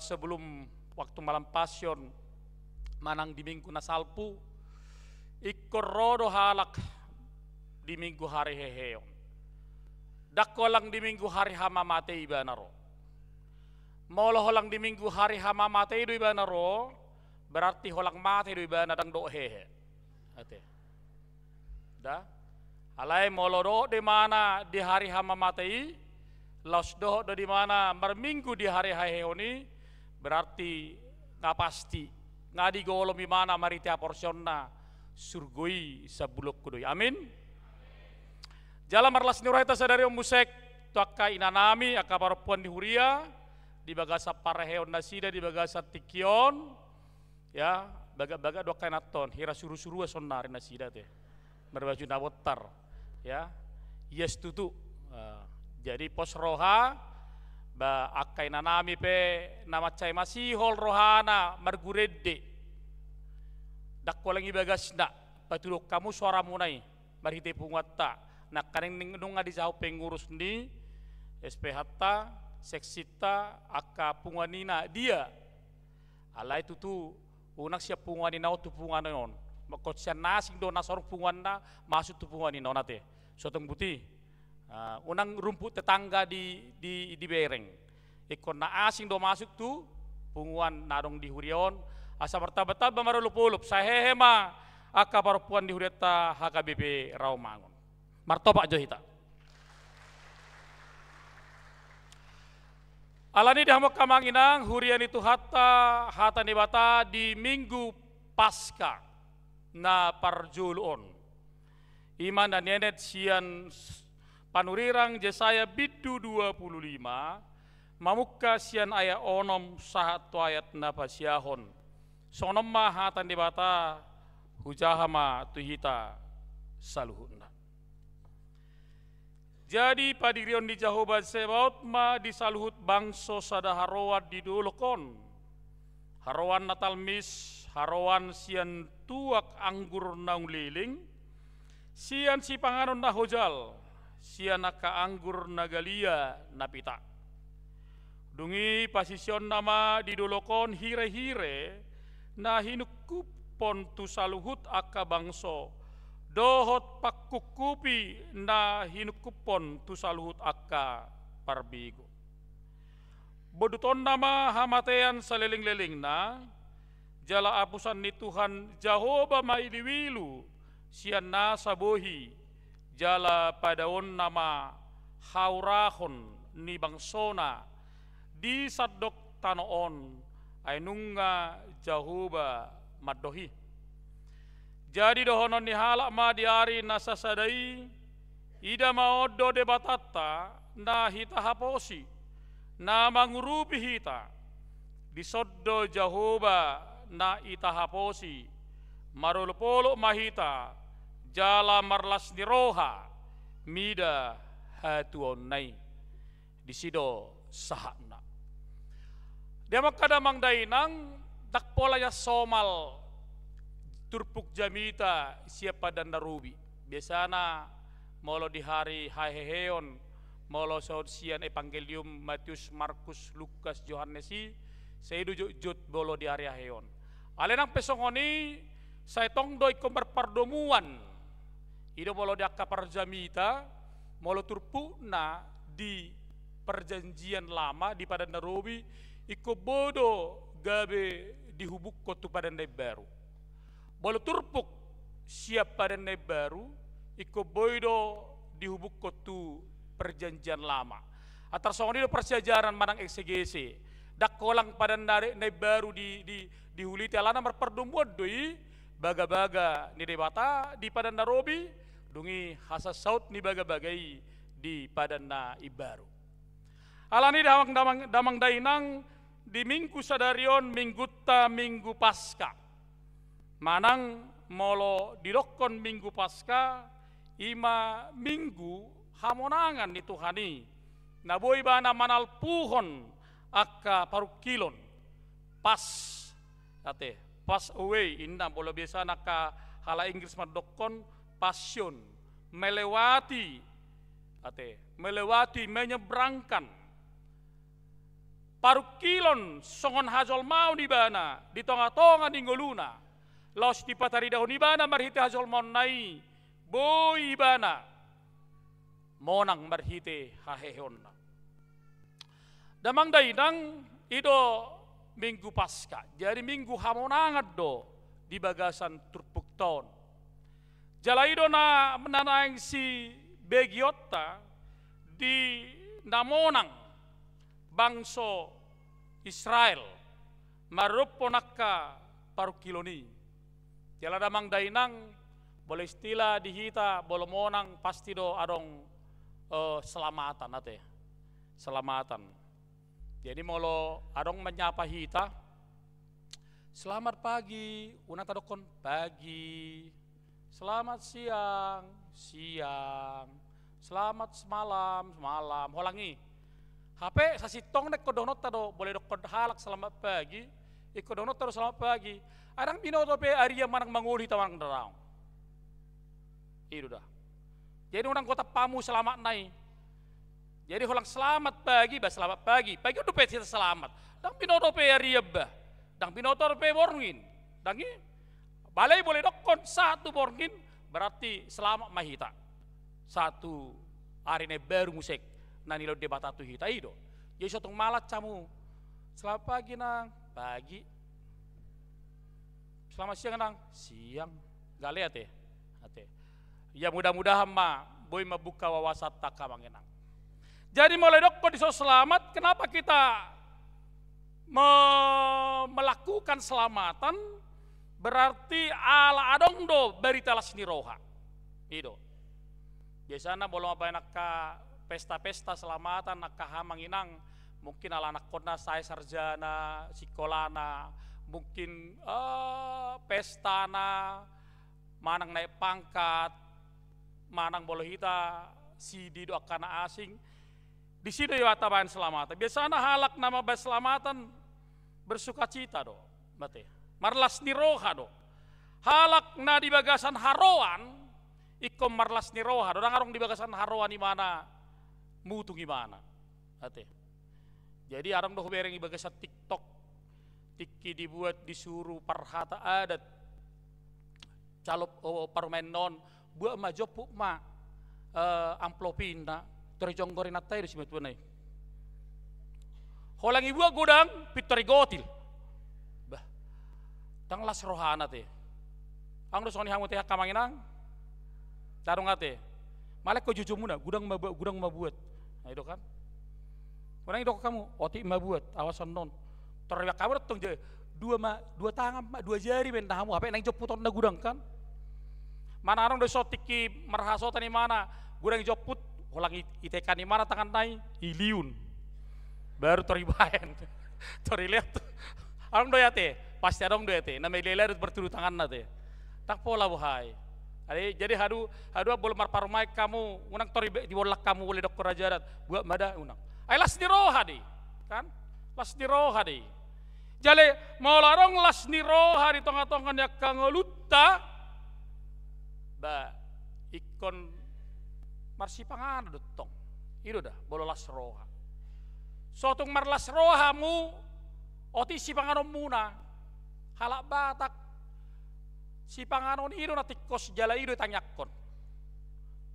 sebelum waktu malam pasyon manang di minggu nasalpu ikor rodo halak di minggu hari heheon. Dakolang di minggu hari hama mate ibanaro. Molo holang di minggu hari hama mate do ibanaro berarti holang mate do ibanadang do hehe. Ate. Da, alai molodo di mana di hari hama matei, los do di mana berminggu di hari haheoni, berarti nggak pasti nggak digolong di mana maritia porsionna surgoi sabulok kudoi. Amin. Jalan marlas nurahita sadari musek tuakka inanami akka parapuan di huria di bagasa paraheon nasida di bagasa tikion ya baga-baga dua kainaton hira suru-suru sonari nasida teh. Berbaju nawotar ya yes tutu jadi pos roha ba akai nanami pe nama cai masihol rohana margurede dakkolangi bagasna patuluk kamu suara munai marhite pungatta nak kaning nunga di jauh pengurus ni SPH seksita akka punganina dia alai tutu unak siap punganina tu punganon makot siya nasing do nasorong pungan na masuk tupungan ni nonate sotong buti unang rumput tetangga di bereng ikon na asing do masuk tu punguan nadong di hurion asa bertabat marulupulup sahehema akka parapuan di hurieta HKBP Rawamangun martopak johita alani dihamok kamanginang hurian itu hata nibata di minggu Pasca na parjulon iman dan nenet sian panurirang Yesaya bidu 25 mamukka sian aya onom sahatu ayat na pasyahon sonom mahatan dibata hujahama tuhita saluhunna. Jadi padirion di Jehovah Sebaot ma disaluhut bangso sada harowan didulokon harowan natal mis harowan sian tuak anggur naung liling, sian si panganon na hojal, sian naka anggur nagalia napita. Dungi pasisyon nama didolokon hire-hire na hinukupon tu saluhut akka bangso, dohot pakukupi na hinukupon tu saluhut akka parbigo. Boduton nama hamatean saliling-liling na, jala apusan ni Tuhan Jehovah maidiwilu sian nasa bohi jala padaon nama haurahon ni bangsona di sadok tanoon ay nunga Jehovah madohi. Jadi dohonon ni halak ma diari nasa sadai ida maodo de batata na hita haposi na mangurupi hita disoddo Jehovah na ita haposi marulupolo mahita jala marlas niroha mida hatuonai disido sahana dia makadamang dainang dakpola ya somal turpuk jamita siapa dan narubi biasana molo di hari haheheon molo saudsian evangelium Matius, Markus, Lukas, Yohanesi saya jut bolo di hari haheon alenang pesongoni saya tongdoi komar pardomuan ido molo di akka parjamita molo turpukna di perjanjian lama di padan narubi iko bodo gabe dihubuk kotu padan baru bolo turpuk siap padan baru iko bodo dihubuk kotu perjanjian lama atar songoni do persejaran manang eksegese dak kolang padan baru di huliti alana marperdomuan doi baga-baga ni debata di padan narobi dungi hasa saut ni baga-bagai di padan na ibaru alani damang dainang di minggu sadarion minggutta minggu pasca manang molo didokon minggu pasca ima minggu hamonangan ni Tuhani naboy bana manal puhon akka parukilon pas ate pass away inna bolo biasa naka hala Inggris madokon passion melewati ate melewati menyeberangkan parukilon songon hajol mau di bana di tonga-tonga di ngoluna los di patari dahon ibana marhite hajol mon nai boy ibana monang marhite hahehonna damang dainang ido minggu pasca jadi minggu hamonangat do di bagasan turpuk ton jalaido na menanaing si begiotta di namonang bangso Israel maruponakka parukiloni jala damang dainang boleh istilah dihita bolo monang pasti do adong selamatan ate selamatan jadi molo adong menyapa hita selamat pagi unang tadokon pagi selamat siang siang selamat malam malam holangi HP sasitong nek kodonot tado boleh dokon halak selamat pagi ikodonot tado selamat pagi adang binoto pe aria manang manguli tawang darang itu dah jadi orang kota pamu selamat nai jadi holang selamat pagi bah selamat pagi pagi udah pe selamat dang binoto pe aria bah dang binoto pe borngin dangi balai boleh dokon satu borngin berarti selamat mahita satu hari ne baru musik nani lo debatatu hita ido jadi sotong malat camu selamat pagi nang pagi selamat siang nang siang gak lihat ya ya mudah-mudahan ma boy mabuka wawasan tak kamangenang jadi mulai dokko di selamat kenapa kita melakukan selamatan berarti ala adong do berita lasni roha itu biasanya bolong apa enak pesta-pesta selamatan nak hamanginang mungkin ala anak kona saya sarjana sikolana mungkin pestana manang naik pangkat manang bolo hita si di doakana asing di sini yo ataban selamatan biasanya halak nama selamatan bersuka cita do mate marlas niroha do halak na di bagasan haroan ikom marlas niroha do arong di bagasan haroan di mana mutu gimana ate jadi arong do bereng di bagasan TikTok tiki dibuat disuruh parhata adat calop parmenon buat ma jopuk ma amplopina terjonggorin atai di simet bunai holangi buat gudang pitori gotil bah tang las rohana te ang do soni hangu te kamanginang tarung ate malek ko jujumuna gudang mabuat nah itu kan orang itu kamu oti mabuat awasan non teriak kabar tong dua tangan dua jari ben tahamu apa nang joputon na gudang kan mana arong do sotiki marhasotan di mana gurang joput ulang itekan di mana tangan nai iliun baru toribayan tori lihat orang doyate pasti orang doyate nama ilela berturu tangan nate tak pola buhai jadi hadu boleh marparumai kamu unang tori di bolak kamu boleh dok kerajarat buat mada unang ay las di roha di kan las di roha di jale mau larong las di roha di tongah-tongah nya kangolutta ba ikon marsipangan dotong itu dah bololas roha sotung marlas rohamu oti si panganon muna halak batak si panganon itu natikos jala itu tanyakon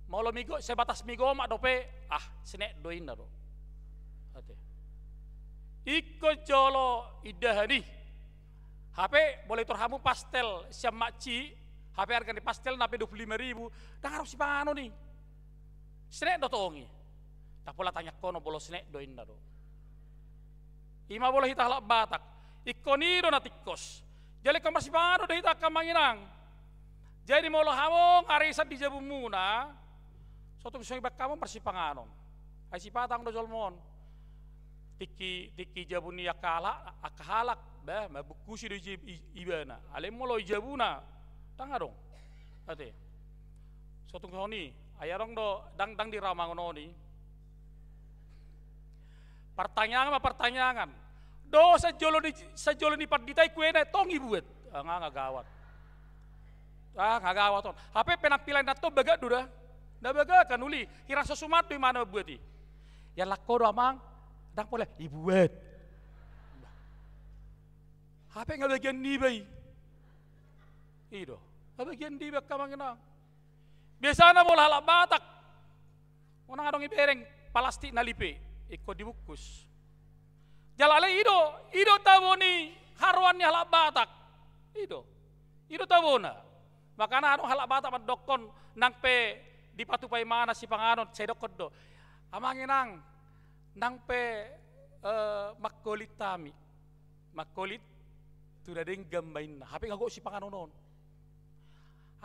mau lo migo sebatas migo mak dope senek doin dah do ate iko jolo idahani HP boleh turhamu pastel siam makci HP harga di pastel nape 25.000 dah harus si panganon nih senek do tongi tak pola tanya kono bolo senek doin dah do ima boleh hita halak batak ikoni do natikos jadi kamar si pangano do hita kamanginang jadi molo hamong arisan di jabu muna sotung soibak kamu persipangano ay si patang do jolmon tiki jabu ni akahalak bah mabukusi do ibana ale molo jabuna tanga dong ate sotung honi ayarong do dang di ramangono ni pertanyaan do sajolo ni paditai kuene tongi buat nggak gawat nggak gawat ton HP penampilan nato baga duda nda baga kanuli hirang sesumat di mana buati ya lako do amang dang boleh ibuat HP nggak bagian di bayi ido nggak bagian di bak kamanginang biasanya mau halak batak unang adong ibereng palastik nalipe ikut dibungkus jalale ido taboni harwannya halak batak ido tabona makana anu halak batak madokon nang pe dipatupai mana si panganon sedokot do amanginang nang pe makolit tuda deng gambain hape ngago si panganonon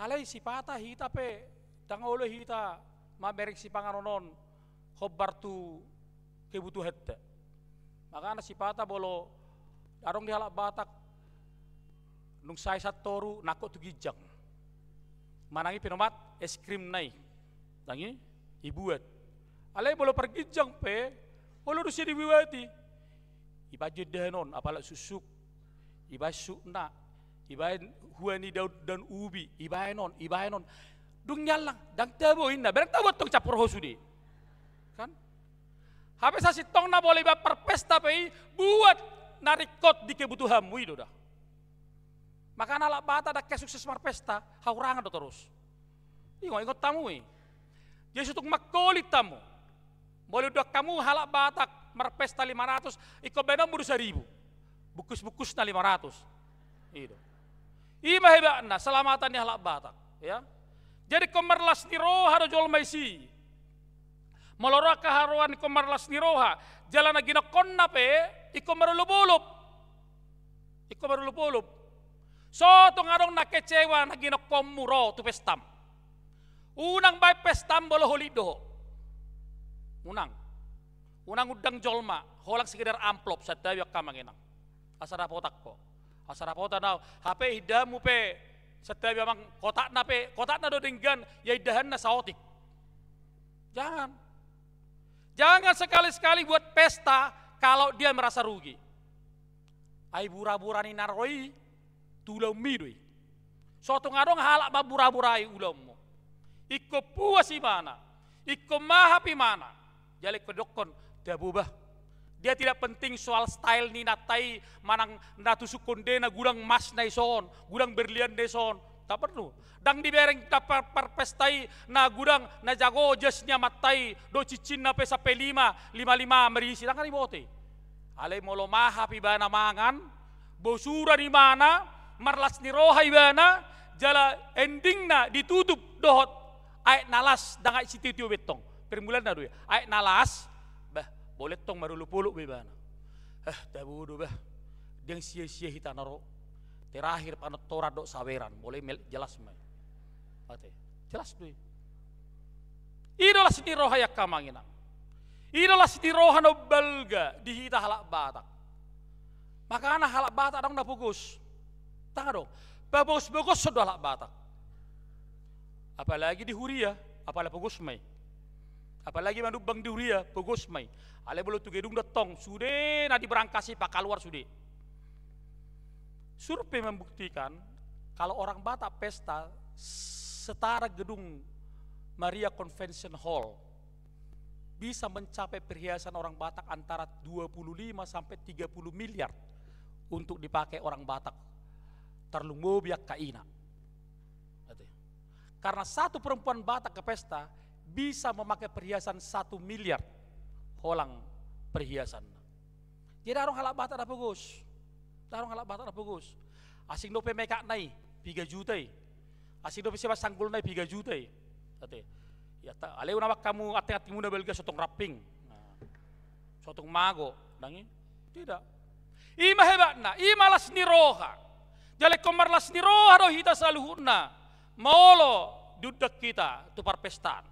alai si patah hita pe tangolo hita maberek si panganonon khobar tu kebutuhan makanya si pata bolo arong di halak batak nung sai satoru nako tu gijang manangi pinomat es krim nai tangi ibuat alai bolo pergijang pe bolo rusia diwiwati ibaju danon apalak susuk ibaj sukna ibain huani daud dan ubi ibainon dung nyalang dang tabo inna berang tabo tong capur hosudi kan habis si tong na boleh perpesta pe buat narikot di kebutuhanmu itu dah. Maka nalak bata dak sukses marpesta haurangan do terus. Ingot tamu Jadi untuk makolit tamu. Boleh udah kamu halak batak marpesta 500 iko benam buru 1000. Bukus-bukus na 500. Itu. Ima hebana selamatan ni halak batak, ya. Jadi komerlas ni roha do jol maisi. Melora kaharuan komerlas ni roha, jalan agina konna pe iko marulupulup. So tungarong nakecewa nagina komuro tu pestam. Unang bay pestam bolo holido. Unang udang jolma, holang sekedar amplop sa tayo kamanginang. Asara potak ko. Asara potak na HP hidamu pe sa tayo mang kotak na do dinggan ya idahan na sa otik. Jangan sekali-sekali buat pesta kalau dia merasa rugi. Ay bura-burani naroi tulau midoi. Suatu ngadong halak babura-burai ulammu. Iko puas imana, iko mahapi mana. Jalik kedokon dabubah. Dia tidak penting soal style ni natai manang natusuk konde na gudang mas na ison, gudang berlian na ison. Tak perlu. Dang dibereng dapat perpestai na gudang na jago jesnya matai do cicin na pesa P5 55 merisi tangkan ibote. Ale molo maha pibana mangan bosura di mana marlas ni roha ibana jala ending na ditutup dohot ay nalas dangai sititiu betong permulaan na doy ay nalas bah boleh tong marulupuluk bibana tabudu bah deng sia-sia hita naro terakhir panot torat do saweran boleh jelas mai ate jelas doy Idola sini roha ya kamangina. Idola sini roha no belga dihita halak Batak. Maka anak halak Batak dong na bagus. Tanga dong. Bagus-bagus sudah halak Batak. Apalagi di Huria, apalagi bagus mai. Apalagi manduk bang di Huria, bagus mai. Ale bolu tu gedung datong, sudah nanti berangkasi pak keluar sudah. Survei membuktikan kalau orang Batak pesta setara gedung Maria Convention Hall bisa mencapai perhiasan orang Batak antara 25 sampai 30 miliar untuk dipakai orang Batak terlunggu biak kaina. Karena satu perempuan Batak ke pesta bisa memakai perhiasan 1 miliar holang perhiasan. Jadi orang halak Batak dah bagus. Darong halak Batak dah bagus. Asing dope mekak nai 3 juta. Asing dope siapa sanggul nai 3 juta. Tete. Ya tak ale unamak kamu ate-ate muna belga sotong rapping. Sotong mago dangi. Tidak. Ima hebatna, imalas ni roha. Jale komarlas ni roha do hita saluhuna. Molo dudak kita tu parpestan.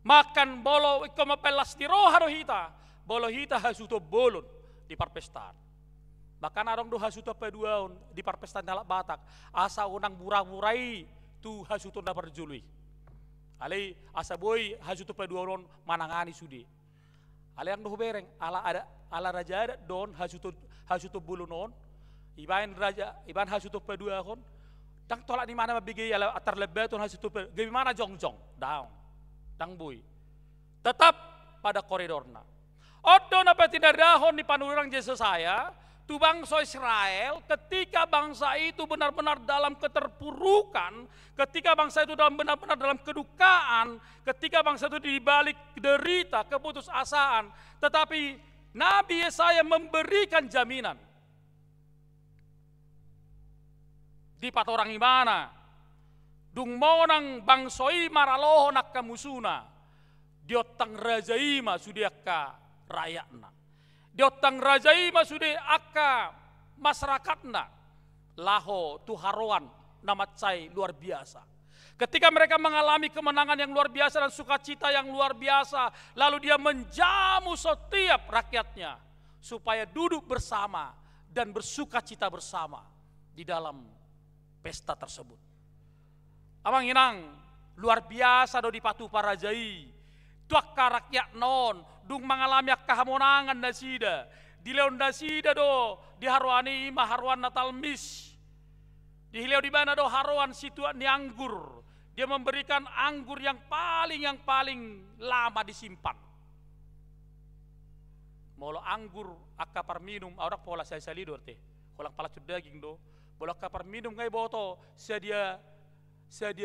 Makan bolo ikomapelas ni roha do hita. Bolo hita hasuto bolon di parpestan. Bahkan arong do hasuto peduaon di parpestan halak Batak. Asa unang burah-burai tu hasuto na perjului. Ale asa boy hasuto peduaon manangani sudi. Ale yang doh bereng ala raja ada don hasuto bulunon. Iban raja iban hasuto peduaon. Dang tolak di mana mabigi ala atar lebeton hasuto pe. Gimana jongjong daun. Dang boy. Tetap pada koridorna. Odo napa tidak dahon di panurang Yesus saya. Tu bangsa Israel, ketika bangsa itu benar-benar dalam keterpurukan, ketika bangsa itu benar-benar dalam kedukaan, ketika bangsa itu dibalik derita, keputusasaan, tetapi Nabi Yesaya memberikan jaminan. Di patorang imana, dung monang bangsoi maraloho nak kamusuna, diotang rajaima sudiaka rayakna. Diotang rajai masude akka masyarakatna laho tuharoan namatsai luar biasa. Ketika mereka mengalami kemenangan yang luar biasa dan sukacita yang luar biasa, lalu dia menjamu setiap rakyatnya supaya duduk bersama dan bersukacita bersama di dalam pesta tersebut. Amang inang luar biasa do dipatu parajai. Tuakka rakyat non dung mengalami kehamonangan nasida di leon nasida do di harwani ima harwan natal mis di hileo di mana do harwan situan ni anggur, dia memberikan anggur yang paling lama disimpan. Molo anggur akka parminum aurak pola saya salidor teh kolang palacut daging do bolak ka parminum ngai boto sedia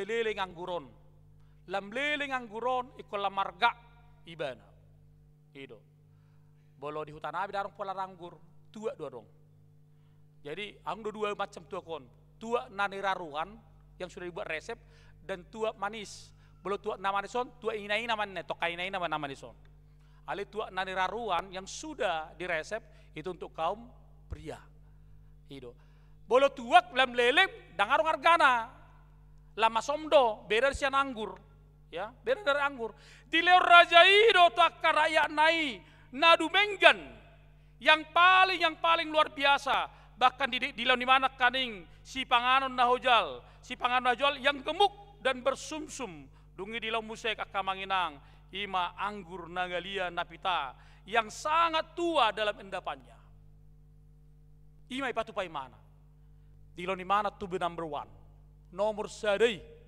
leleng angguron lam leleng angguron ikol lamarga ibana. Ido. Bolo di hutan abi darong pola ranggur, tua dua dong. Jadi angdo dua macam tua kon. Tua naniraruan yang sudah dibuat resep dan tua manis. Bolo tua namanison, tua inai namanya, tokai inai nama namanison. Ale tua naniraruan yang sudah diresep itu untuk kaum pria. Ido. Bolo tua lam lelem dangarong argana. Lama somdo beda sian anggur. Ya, beda dari anggur. Di leo raja ido takka rakyat nai nadu menggan yang paling luar biasa. Bahkan di laun dimana kaning si panganon nahojal, si panganon nahojal yang gemuk dan bersumsum. Dungi di laun musek akamanginang ima anggur nagalia napita yang sangat tua dalam endapannya. Ima ipatupai mana? Di laun dimana tu number 1 nomor sadai.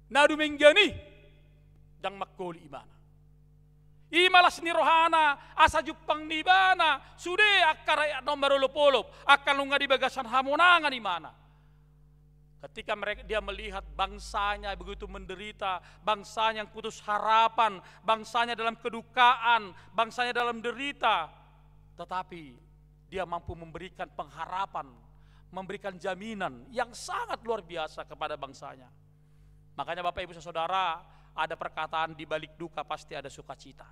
Nadu menggani dang makoli imana. Imalas ni rohana asa jupang nibana sude akara nomor lopolop akan lunga di bagasan hamonangan imana. Ketika dia melihat bangsanya begitu menderita, bangsanya yang putus harapan, bangsanya dalam kedukaan, bangsanya dalam derita, tetapi dia mampu memberikan pengharapan, memberikan jaminan yang sangat luar biasa kepada bangsanya. Makanya Bapak Ibu Saudara, ada perkataan di balik duka pasti ada sukacita.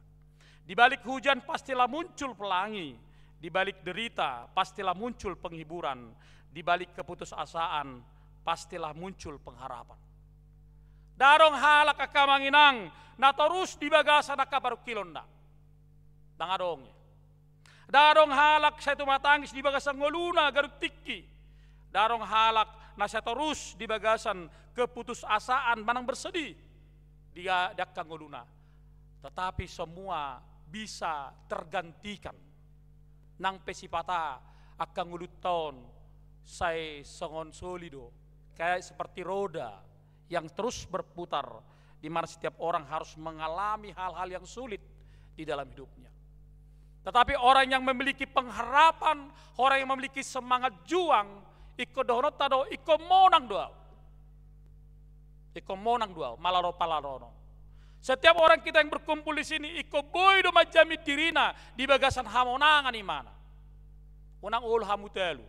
Di balik hujan pastilah muncul pelangi. Di balik derita pastilah muncul penghiburan. Di balik keputusasaan pastilah muncul pengharapan. Darong halak akamanginang na terus di bagasan na kabaru kilon na. Dangadong. Darong halak sa tumatangis di bagasan ngoluna garut tiki. Darong halak na sa terus di bagasan keputusasaan manang bersedih. Dia dakang ngoluna. Tetapi semua bisa tergantikan. Nang pesipata akan nguluton say songon solido. Kayak seperti roda yang terus berputar, di mana setiap orang harus mengalami hal-hal yang sulit di dalam hidupnya. Tetapi orang yang memiliki pengharapan, orang yang memiliki semangat juang, iko dono tado iko monang doa. Iko monang doa, malaro palarono. Setiap orang kita yang berkumpul di sini, iko boy do majami dirina di bagasan hamonangan imana. Unang ul hamutelu.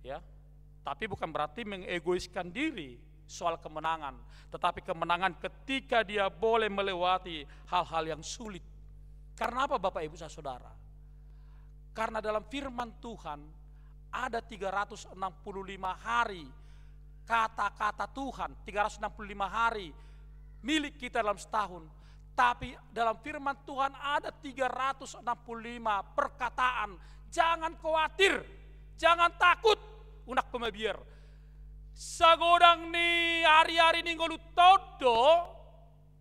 Ya. Tapi bukan berarti mengegoiskan diri soal kemenangan. Tetapi kemenangan ketika dia boleh melewati hal-hal yang sulit. Karena apa Bapak Ibu Saudara? Karena dalam firman Tuhan ada 365 hari kata-kata Tuhan. 365 hari milik kita dalam setahun. Tapi dalam firman Tuhan ada 365 perkataan. Jangan khawatir, jangan takut. Unak pemabiar. Sagodang ni hari-hari ni ngulut todo.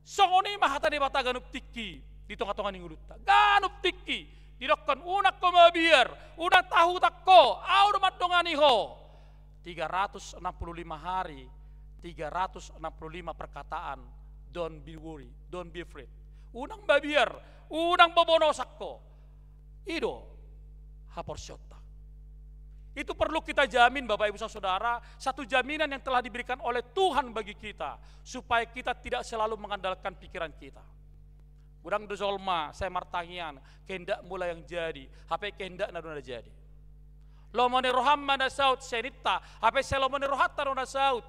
Songoni mahata ni bata ganup tiki. Di tongah-tongah ni ngulut. Ganup tiki. Didokkan unak pemabiar. Unak tahu takko. Audo madongani ho. 365 hari. 365 perkataan. Don't be worried. Don't be afraid. Unang babiar. Unang bobonosakko. Ido. Haporsyota. Itu perlu kita jamin Bapak Ibu Saudara, satu jaminan yang telah diberikan oleh Tuhan bagi kita, supaya kita tidak selalu mengandalkan pikiran kita. Udang dozolma, saya martangian, kehendak mulai yang jadi, HP kehendak naduna jadi. Lomone roham mana saut senita, HP selomone rohat tarona saut.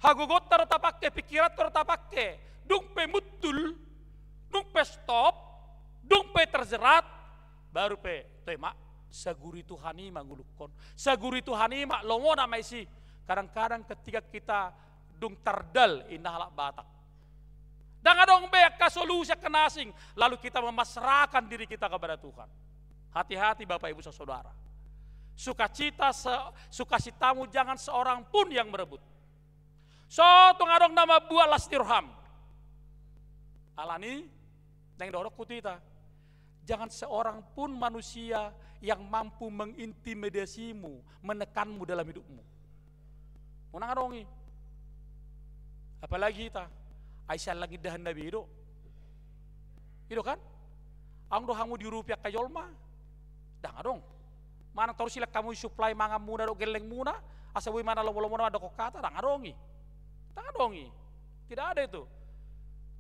Hagugot tarota pakai, pikiran tarota pakai, dungpe mutul, dungpe stop, dungpe terjerat, baru pe tema. Saguri Tuhani mangulukon. Saguri Tuhani mak longo namai si. Kadang-kadang ketika kita dung tardal indah batak. Dan adong beak ka solusi kenasing. Lalu kita memasrahkan diri kita kepada Tuhan. Hati-hati Bapak Ibu Saudara. Sukacitamu jangan seorang pun yang merebut. So tungadong nama buah lastirham. Alani neng dorok kutita. Jangan seorang pun manusia yang mampu mengintimidasimu, menekanmu dalam hidupmu. Unang arongi. Apalagi kita, Aisyah lagi dahan Nabi itu. Itu kan? Ang dohangu di rupiah kajolma. Dah adong. Mana taruh silak kamu supply mangam muna do geleng muna, asabui mana lo muna ada kokata, dah adongi. Dah adongi. Tidak ada itu.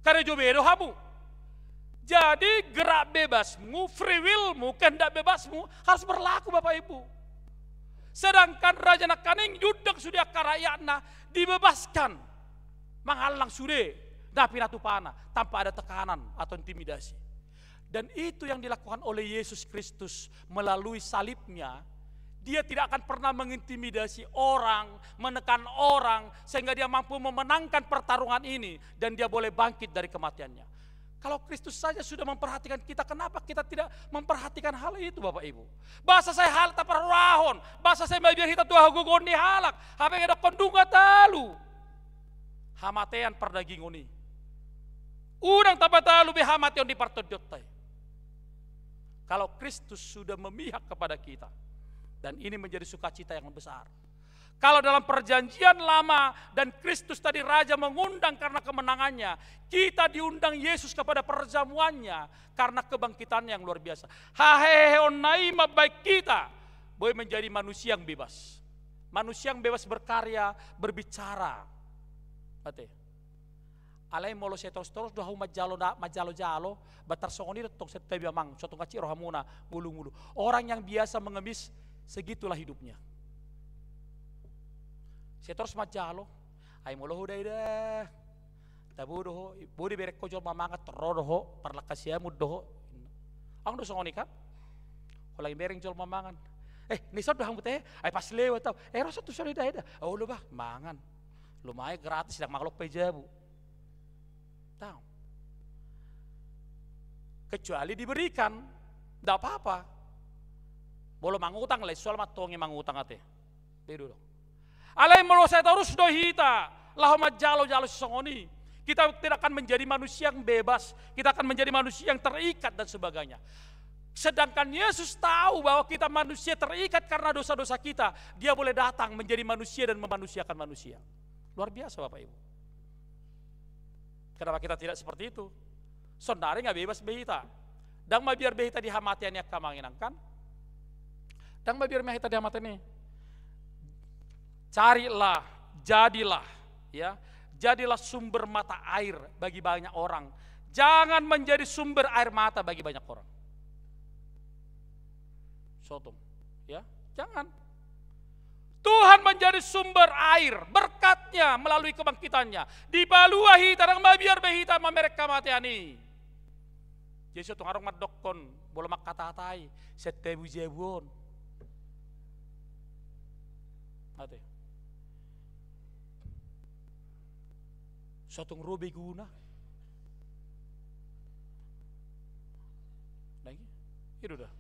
Karena jobedo hamu. Jadi gerak bebasmu, free willmu, kehendak bebasmu harus berlaku Bapak Ibu. Sedangkan Raja Nakaning yudak sudah karayana dibebaskan. Menghalang sudah, tapi natu pana tanpa ada tekanan atau intimidasi. Dan itu yang dilakukan oleh Yesus Kristus melalui salibnya. Dia tidak akan pernah mengintimidasi orang, menekan orang, sehingga dia mampu memenangkan pertarungan ini. Dan dia boleh bangkit dari kematiannya. Kalau Kristus saja sudah memperhatikan kita, kenapa kita tidak memperhatikan hal itu Bapak Ibu? Bahasa saya hal tak perrahon, bahasa saya biar kita tuh gugon di halak, apa yang ada kondunga talu, hamatean perdagingoni, udang tapat talu behamateon di partodjotai. Kalau Kristus sudah memihak kepada kita, dan ini menjadi sukacita yang besar. Kalau dalam perjanjian lama dan Kristus tadi Raja mengundang karena kemenangannya, kita diundang Yesus kepada perjamuannya karena kebangkitannya yang luar biasa. Haheheonaima baik kita boleh menjadi manusia yang bebas. Manusia yang bebas berkarya, berbicara. Ate. Alai molo setos-tos doha majalo-jalo batar songoni tong sete biamang sotong kaci rohamuna mulu-mulu. Orang yang biasa mengemis segitulah hidupnya. Saya terus majalo, ay molo huday dah, tabu doho, budi berek kojol mamangat terrodoho, parlakasiamu doho, ang doso ngoni kan, kalau bereng jol mamangan, nisot dah mute, ay pas lewat tau, rasa tu sorry dah, oh lu bah mangan, lumayan gratis dah maklok pejabu, Tahu. Kecuali diberikan, tidak apa-apa. Boleh mangutang lah, soal matongi mangutang ate. Bedu dong. Alai melo saya terus dohita, lahoma jalo-jalo songoni. Kita tidak akan menjadi manusia yang bebas, kita akan menjadi manusia yang terikat dan sebagainya. Sedangkan Yesus tahu bahwa kita manusia terikat karena dosa-dosa kita. Dia boleh datang menjadi manusia dan memanusiakan manusia. Luar biasa Bapak Ibu. Kenapa kita tidak seperti itu? Saudara nggak bebas behita. Dan biar behita dihamatiannya kamanginangkan. Dan biar behita dihamatiannya. Carilah, jadilah, ya, jadilah sumber mata air bagi banyak orang. Jangan menjadi sumber air mata bagi banyak orang. Sotom, ya, jangan. Tuhan menjadi sumber air, berkatnya melalui kebangkitannya. Dibaluahi tarang biar behita mamerek kamatiani. Jadi suatu ngarong madokon, boleh mak kata-katai, setebu jebon. Ate. Suatu ngerobe guna. Lagi, itu dah.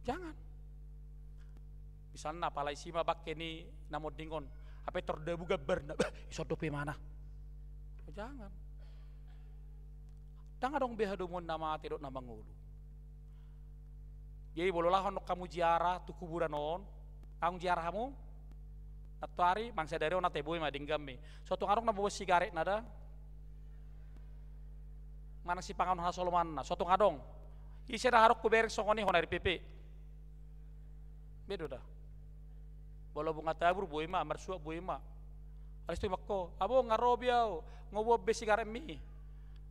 Jangan. Misalnya palai sima bakke ni namo dingon, apa terdebu gaber na, isodope mana? Jangan. Jangan dong behadumon nama tidok nama ngulu. Jadi bololah honok kamu ziarah tu kuburan on, kamu ziarah kamu. Natu hari mangsa dari on nateboy madinggame. Suatu ngarong namo sigaret nada. Mana si pangan hasoloman na, suatu ngadong. Isi dah harok kubereng songoni honari PP. Bedo dah. Bola bunga tabur boima, marsua boima. Alis tu makko, abo ngarobiau, ngobob be sigaret mi.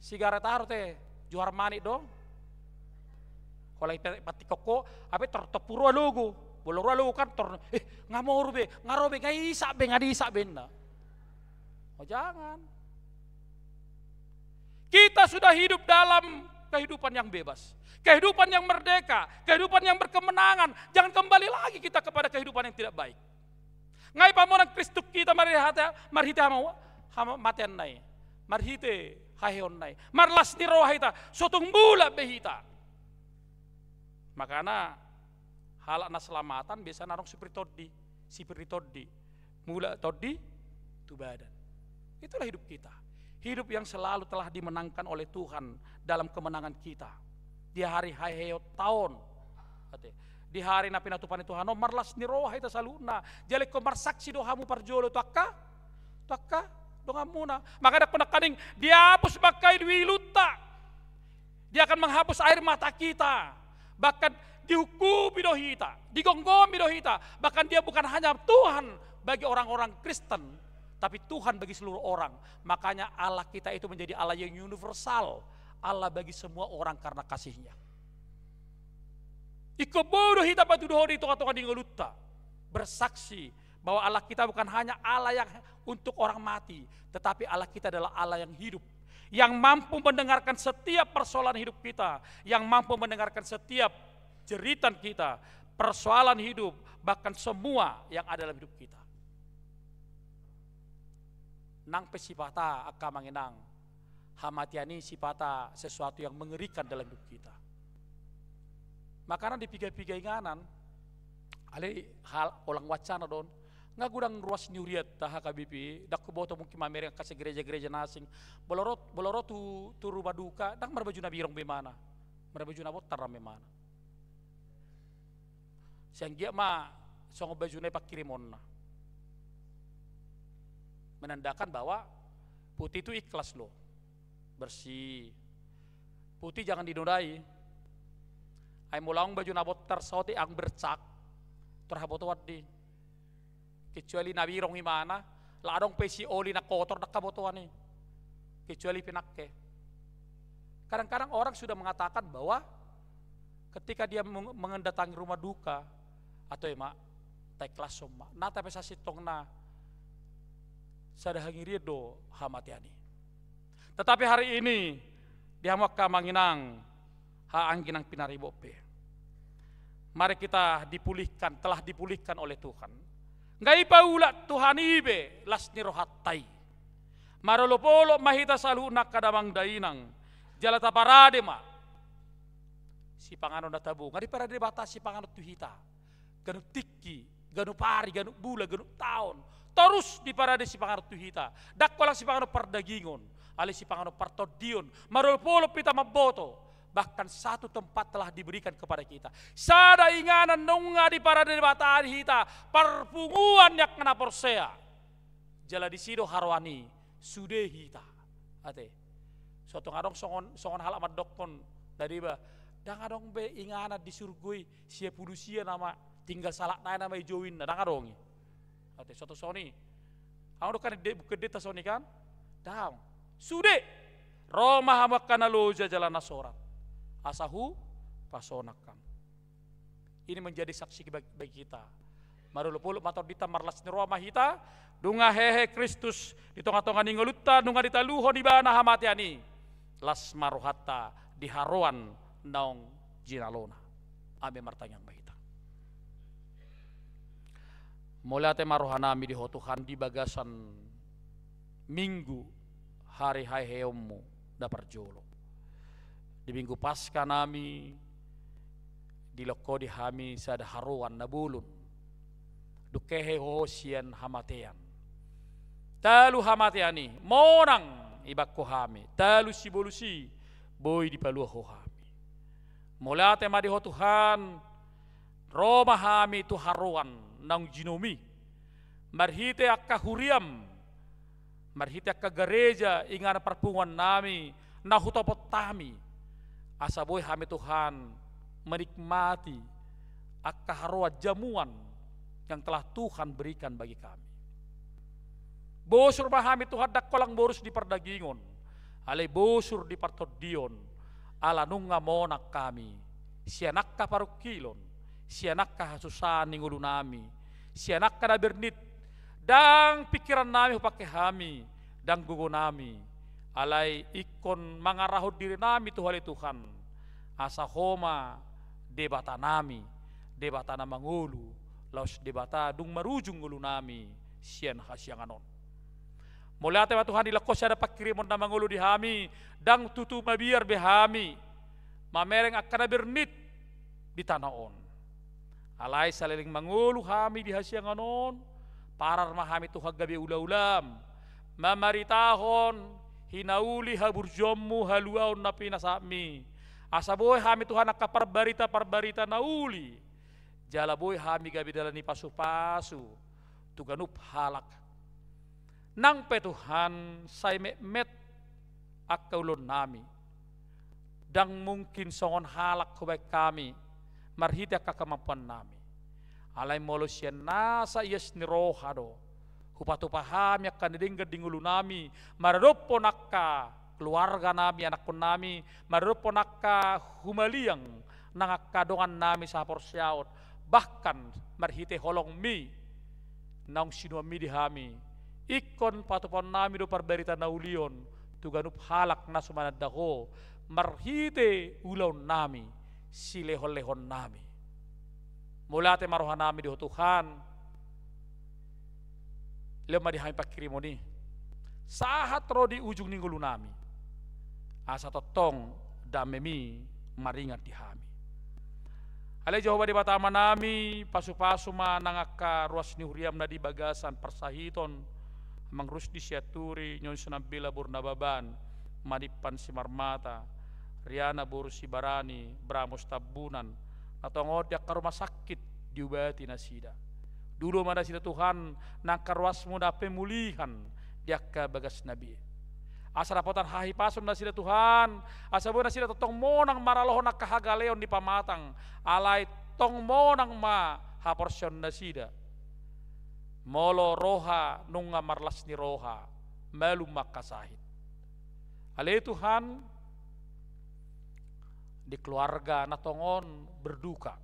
Sigaret taruh teh, juara manik dong. Kalau pati koko, apa tertepuru lugu, bolor lugu kan ngamor be, ngarobe ngai isak be ngadi isak benda. Oh jangan. Kita sudah hidup dalam kehidupan yang bebas, kehidupan yang merdeka, kehidupan yang berkemenangan. Jangan kembali lagi kita kepada kehidupan yang tidak baik. Ngai pamonan Kristus kita marhite hama matian nai, marhite haheon nai, marlas ni rohita, sotung bula behita. Makanya halak na selamatan biasa narong sipri toddi, mula toddi tu badan. Itulah hidup kita. Hidup yang selalu telah dimenangkan oleh Tuhan dalam kemenangan kita. Di hari haheot tahun. Di hari napi natupan itu hano marlas ni roha ita saluna. Jale ko marsaksi dohamu parjolo tuakka dongamuna. Maka ada penekaning dihapus bakai wiluta. Dia akan menghapus air mata kita. Bahkan dihukumi dohita, digonggomi dohita. Bahkan dia bukan hanya Tuhan bagi orang-orang Kristen, tapi Tuhan bagi seluruh orang. Makanya Allah kita itu menjadi Allah yang universal. Allah bagi semua orang karena kasihnya. Ikobodo hita batu dohori toka-toka di ngeluta. Bersaksi bahwa Allah kita bukan hanya Allah yang untuk orang mati, tetapi Allah kita adalah Allah yang hidup. Yang mampu mendengarkan setiap persoalan hidup kita. Yang mampu mendengarkan setiap jeritan kita, persoalan hidup, bahkan semua yang ada dalam hidup kita. Nang pesipata akka manginang, hamatiani sipata sesuatu yang mengerikan dalam hidup kita. Makanya di pigai-pigai nganan, ale hal ulang wacana don, nggak gudang ruas nyuriat dah HKBP, dak kuboto mungkin mamer yang kasih gereja-gereja nasing, bolorot tu rumah duka, dak merbaju nabi rong bemana, merbaju nabot taram bemana. Siang dia mah songo baju nepak kirimon. Menandakan bahwa putih itu ikhlas loh, bersih. Putih jangan dinodai. Ay mulang baju nabot tersoti ang bercak terhabot wadi. Kecuali nabi rong imana, ladong pesi oli na kotor nak kabotoan ni. Kecuali pinakke. Kadang-kadang orang sudah mengatakan bahwa ketika dia mendatangi rumah duka atau emak teklas somma, na tapi sasitong na sadahangiri do hamatiani. Tetapi hari ini dihamak kamanginang haangginang pinaribope. Mari kita dipulihkan, telah dipulihkan oleh Tuhan. Ngai paula Tuhan ibe lasni rohatai. marolopolo mahita saluna kadamang dainang jalata parade ma si pangano na tabu ngari parade bata si pangano tuhita ganu tikki ganu pari ganu bula ganu taon terus di parade si pangano tuhita dakko lang si pangano pardagingon ali si pangano partodion marolopolo pita maboto bahkan satu tempat telah diberikan kepada kita. Sada inganan nunga di parade bata hita perpunguan yak kena porsea. Jala di sido harwani sude hita. Ate. Suatu ngadong songon hal amat dokon dari ba. Dang adong be ingana di surgui sia pulusia nama tinggal salak naik nama join dang adongi. Ate suatu soni. Ang kan bukan deta soni kan? Dang. Sude. Roma hamakana loja jalan nasorat. Asahu pasonakang. Ini menjadi saksi bagi kita. Marulupuluk mator dita marlas ni Roma hita, dunga hehe Kristus di tonga-tonga ningolutta, dunga ditaluho di bana hamatiani. Las maruhata di haruan naong jinalona. Ame martanyang bahita. Mulate maruhanami di hotuhan di bagasan minggu hari hai heommu dapar jolo. Di minggu pasca nami di loko di hami sada haruan nabulun dukehe hosian hamatean talu hamateani monang ibakko hami talu sibolusi boy di palua ho hami molate madi ho Tuhan Roma hami tu haruan nang jinomi marhite akka huriam marhite akka gereja ingana perpunguan nami nahutopot tami asa boy hami Tuhan menikmati akaharwa jamuan yang telah Tuhan berikan bagi kami. Bosur bahami Tuhan dakkolang borus di perdagingon, alai bosur di partodion, ala nunga monak kami, sianakka parukilon, sianakka hasusan ningulu nami, sianakka nabernit, dang pikiran nami pakai hami, dang gugu nami, alai ikon mangarahud diri nami Tuhan asa homa debata nami debata na mangulu laus debata dung marujung ngulu nami sian hasyanganon mulai tema Tuhan dilakos ada pakirimon na mangulu di hami dang tutu mabiar behami mamereng akana bernit di tanaon alai saliling mangulu hami di hasyanganon parar mahami Tuhan gabi ula-ulam mamaritahon hinauli haburjommu haluaun napi nasami asaboy hami Tuhan akka parbarita nauli jalaboy hami gabi dalani pasu-pasu tuganup halak nang pe Tuhan say met akka ulun nami dang mungkin songon halak kubaik kami marhiti akka kemampuan nami alai molosien nasa yes ni rohado hupatu pahami akan didengger dingulu nami maradopon akka keluarga nami anak pun nami maradopon akka humaliang nang akka dongan nami sa porsyaot bahkan marhite holong mi naung sinua mi di hami ikon patupon nami do parbarita naulion tuganup halak na sumanadaho marhite ulaw nami silehon-lehon nami mulate marohan nami di Tuhan lema di hami pakirimoni sahat ro di ujung ninggulu nami asa totong damemi maringat di hami ale Jehovah di batama nami pasu-pasu manangaka ruas ni huriam na di bagasan persahiton mangrus di siaturi nyon sunambila burnababan manipan si marmata riana buru si barani bramos tabunan atau ngodiak ke rumah sakit diubati nasida dulu mana sida Tuhan nang karwasmu na pemulihan diakka bagas nabi asa rapotan hahi pasun na sida Tuhan asa bona sida totong monang maralohon na kahagaleon di pamatang alai tong monang ma haporsion na sida molo roha nunga marlas ni roha malum makasahit alai Tuhan di keluarga natongon berduka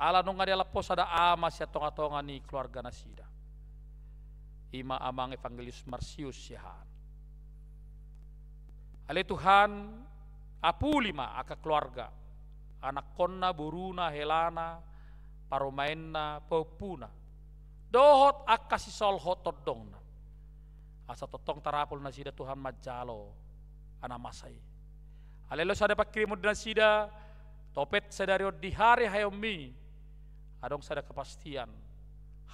ala nunga dia lapos ada ama sia tonga-tonga ni keluarga nasida ima amang Evangelius Marsius sihan ale Tuhan apulima aka keluarga anak konna buruna helana paromainna popuna dohot aka si solhot todongna asa totong tarapul nasida Tuhan majalo ana masai. Alelo sada pakirimu nasida topet sadario di hari hayomi adong sada kepastian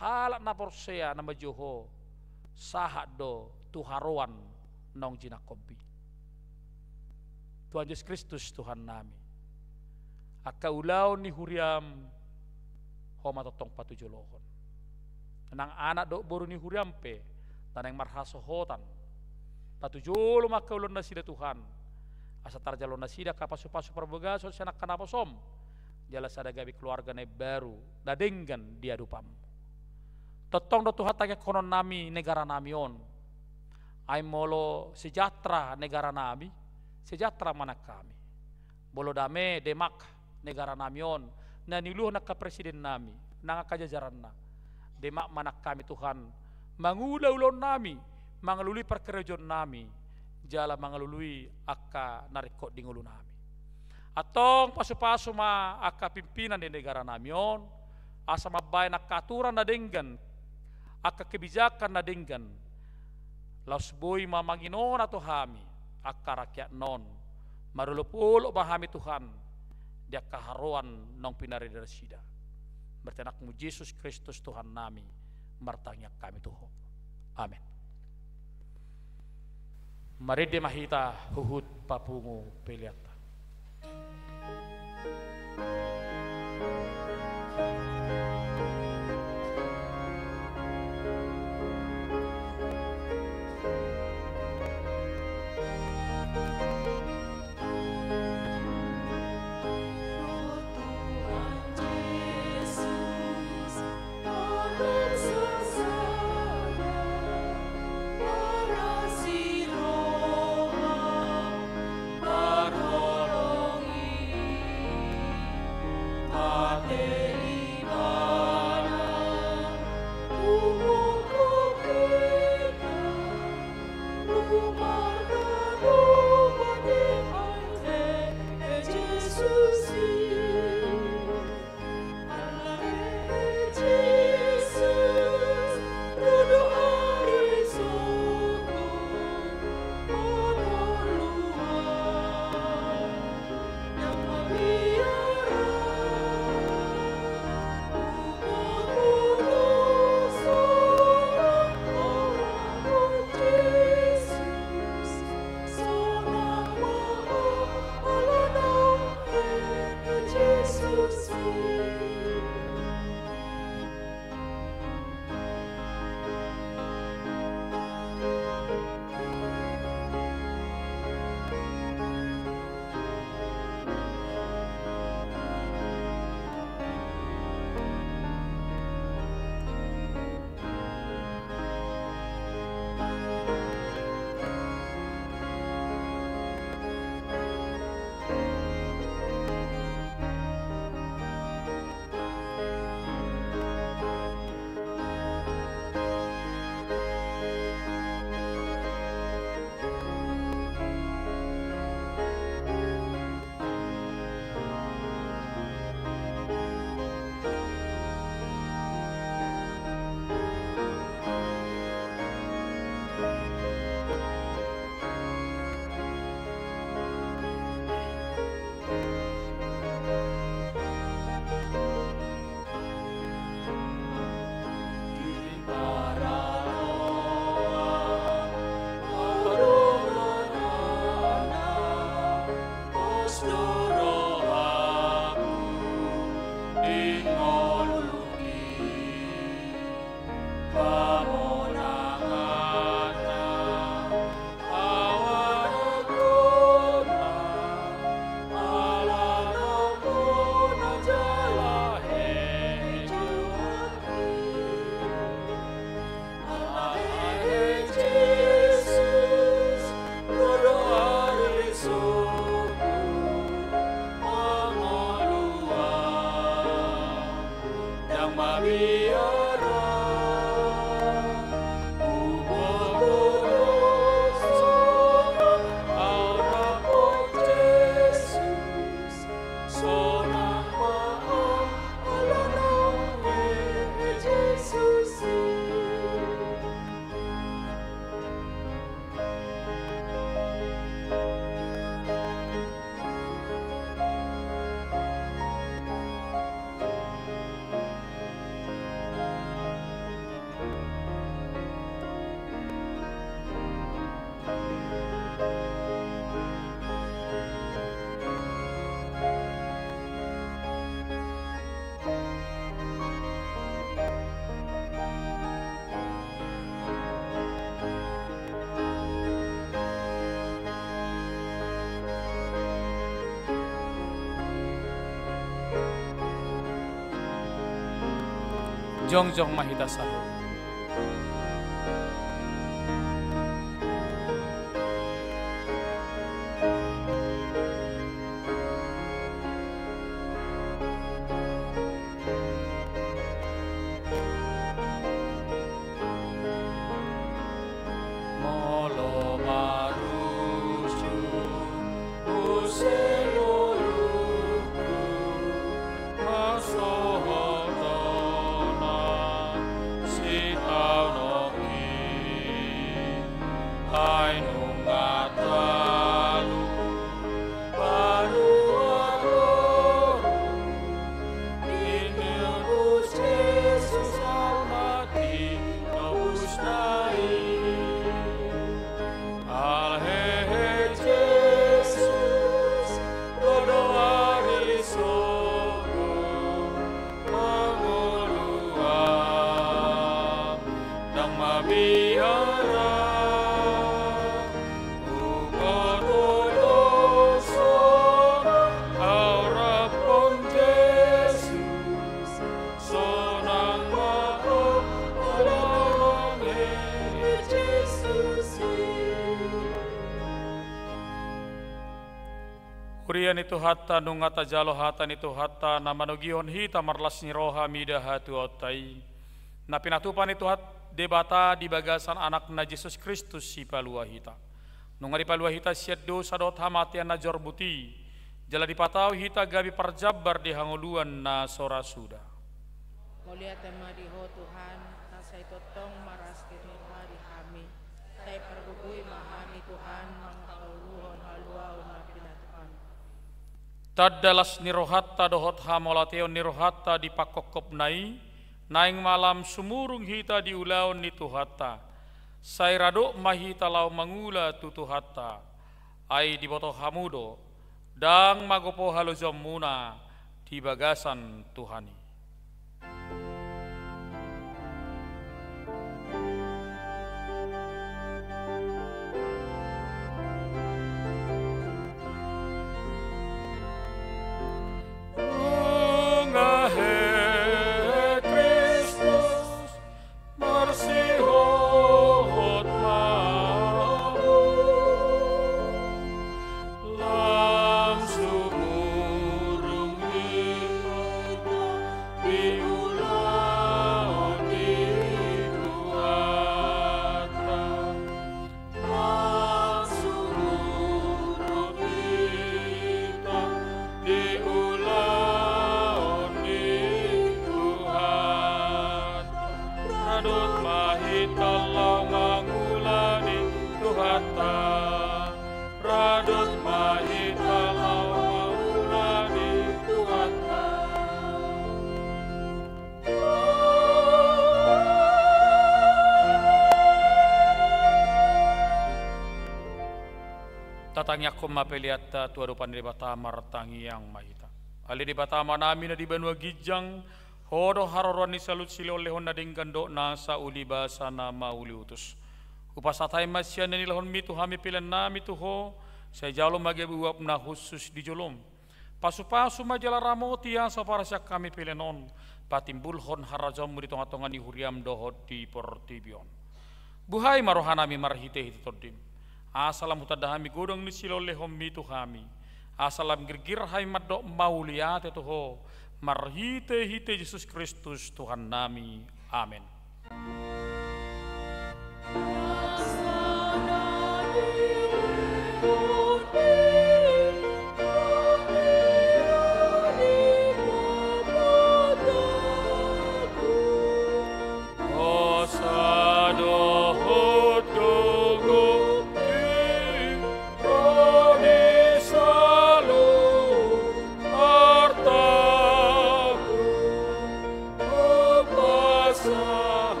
halak na porsea nama joho sahat do tuharuan nong jina kobi. Tuhan Yesus Kristus Tuhan nami aka ulau ni huriam homa totong patujolohon nang anak do boru ni huriam pe tanang marhaso hotan patujolo maka ulun nasida Tuhan asa tarjalon nasida kapasu-pasu perbegaso sanak kanapa som jala sada gabi keluarga ne baru dadenggan dia dupam totong do Tuhan tanya konon nami negara nami on ay molo sejahtera negara nami sejahtera mana kami bolo dame demak negara nami on na niluh nak presiden nami nang kajajaran na demak mana kami Tuhan mangula ulon nami mangalului perkerjaan nami jala mangalului akka narikot di ngulu nami atong pasu-pasu ma akka pimpinan di negara nami on asa mabay nak aturan na denggan akka kebijakan na denggan laus boy mamanginon ato hami akka rakyat non marulupulo bahami Tuhan dia kaharuan nong pinari dari sida bertenakmu Yesus Kristus Tuhan nami martanya kami Tuhan amin. Mari de mahita huhut papungu peliata. Jongjong mahita salu. Urian itu hatta nungata jalo hatan itu hatta namanugihon hita marlas ni roha mida hatu otai. Na pinatupan itu hat debata di bagasan anak na Yesus Kristus si palua hita. Nunga di palua hita siat dosa dot hamatian na jorbuti. Jala dipatau hita gabi parjabar di hanguluan na sora suda. Mulia tema diho Tuhan, nasai totong maras kinirma di kami. Tai pergugui mahani Tuhan, mangkauluhon haluaun na pinatuan. Tadalas nirohatta dohot hamolateon nirohatta di pakokop nai, naing malam sumurung hita di ulaon ni tuhatta. Sairado mahita lau mangula tutuhatta, ai di boto hamudo, dang magopo halojom muna di bagasan Tuhani. Tatangnya koma peliata tuarupan di batamar tangi yang mahita. Ali di batama nami na di banua gijang hodo haroron ni salut sili oleh honna dinggando nasa uli basa nama uli utus. Upasatai masya nani lahon mitu hami pilan nami tuho saya jalo mage buap na khusus di jolom. Pasu-pasu majala ramoti yang saparasyak kami pilenon patimbul hon harajamu di tonga-tonga ni huriam dohot di portibion. Buhai marohanami marhite hiti todim. Asalam hutadahami godong ni silole hommi tu kami. Asalam girgir hai madok mauliate tuho marhite hite Yesus Kristus Tuhan nami. Amin.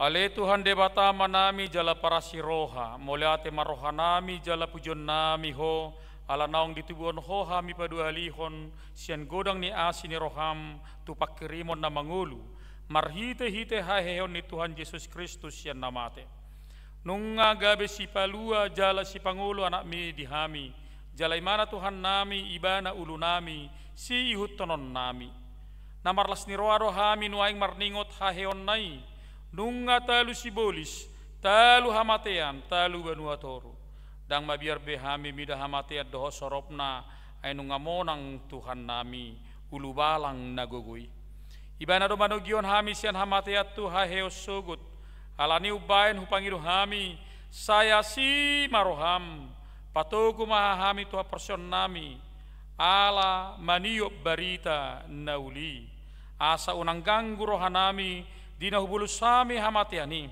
Ale Tuhan debata manami jala parasi roha, moleate marohanami jala pujon nami ho, ala naong ditubuon ho hami padu halihon, sian godang ni asi ni roham, tupak kirimon na mangulu, marhite hite haheon ni Tuhan Yesus Kristus sian namate. Nunga gabe si palua jala si pangulu anak mi dihami. Jala imana Tuhan nami ibana ulu nami si ihut tonon nami. Namarlas ni roado hami nuaing marningot haheon nai. Nunga talu si bolis, talu hamatean, talu banua toru. Dang mabiar be hami mida hamatean doho soropna ay nunga monang Tuhan nami ulu balang nagogoi. Ibana do manogion hami sian hamateat tu haheo sugut. Alani ubain hupangiru hami saya si maroham patuku mahahami tuha person nami ala maniop barita nauli asa unang ganggu rohanami dina hubulu sami hamatiani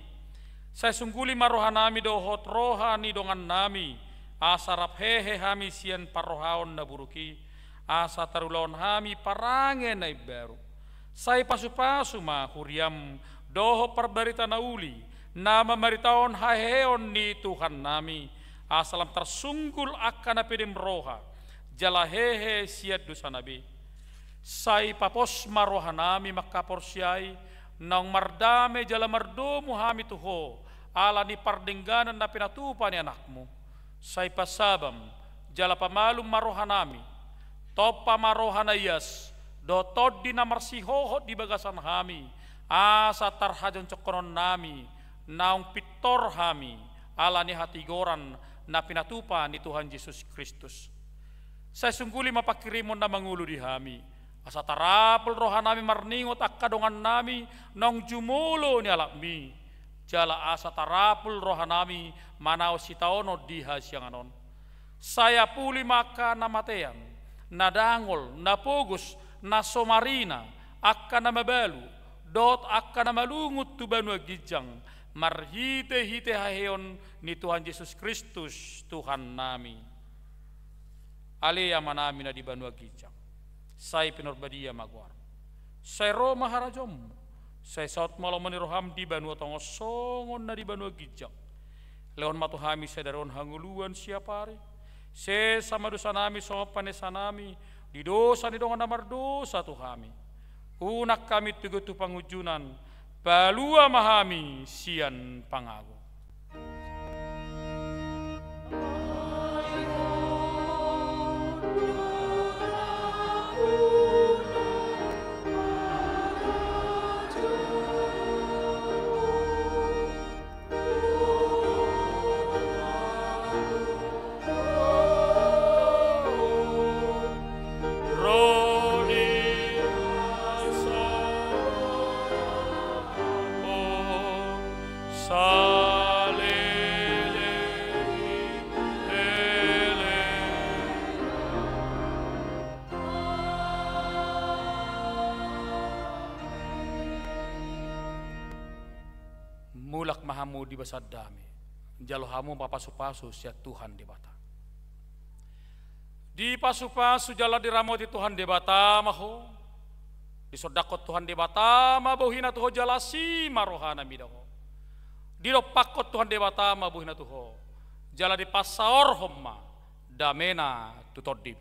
saya sungguli marohanami dohot rohani dongan nami asa raphehe hami sian parohaon naburuki asa tarulon hami parangen na baru saya pasu-pasu ma huriam doho perbarita nauli nama maritaon haheon ni Tuhan nami asalam tersunggul akan apidim roha jala hehe siat dusa nabi sai papos maroha nami makaporsiai nang mardame jala mardomu hami tuho ala ni pardengganan na pinatupa ni anakmu sai pasabam jala pamalum maroha nami topa maroha na iyas do toddi na marsihohot di bagasan hami asa tarhajon cokoron nami naung pitor hami ala ni hatigoran na pinatupa ni Tuhan Yesus Kristus. Saya sungguli mapakirimon na mangulu di hami asa tarapul roha nami marningot akkadongan nami nong jumulo ni alakmi jala asa tarapul roha nami manao sitaono di hasyanganon. Saya puli maka namatean nadangol napogus na somarina akka na mabalu dot akka na malungut tu banua gijang marhite-hite haheon ni Tuhan Yesus Kristus Tuhan nami. Alea manami na di banua gijang. Sai pinorbadia magwar. Sai Roma harajom. Sai saut malam maniroham di banua tongos songon na di banua gijang. Leon matuhami sai daron hanguluan siapare. Se sama dosa nami sama panesa nami di dosa ni dongan namar dosa tuhami. Unak kami tugutu pangujunan palua mahami sian pangago. Mulak mahamu di basad dami jalo hamu papasu-pasu sia Tuhan di bata di pasu-pasu jala diramoti Tuhan di bata maho di sodakot Tuhan di bata ma bohina tuho jala si marohana midaho di pakot Tuhan di bata ma bohina tuho jala di pasaor homma damena tutodim.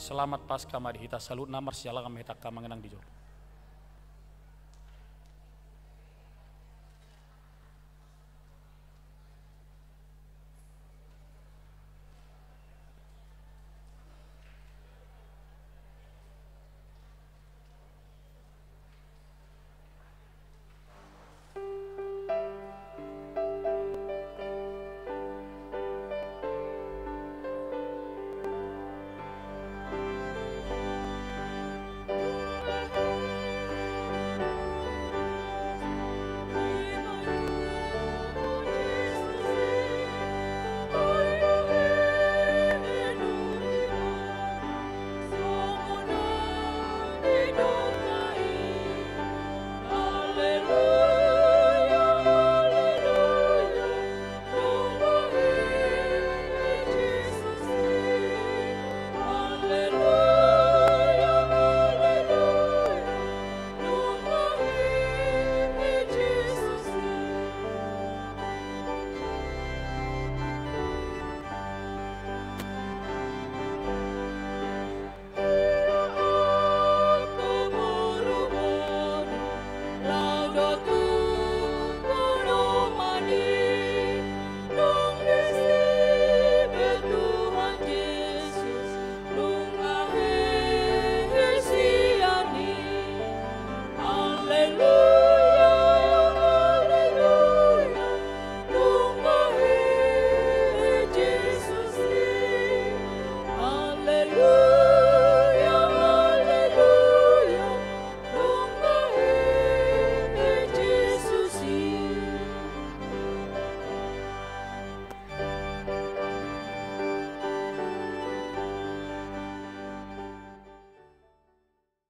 Selamat Paskah mari kita salut namar sialang kami tak mengenang di jor.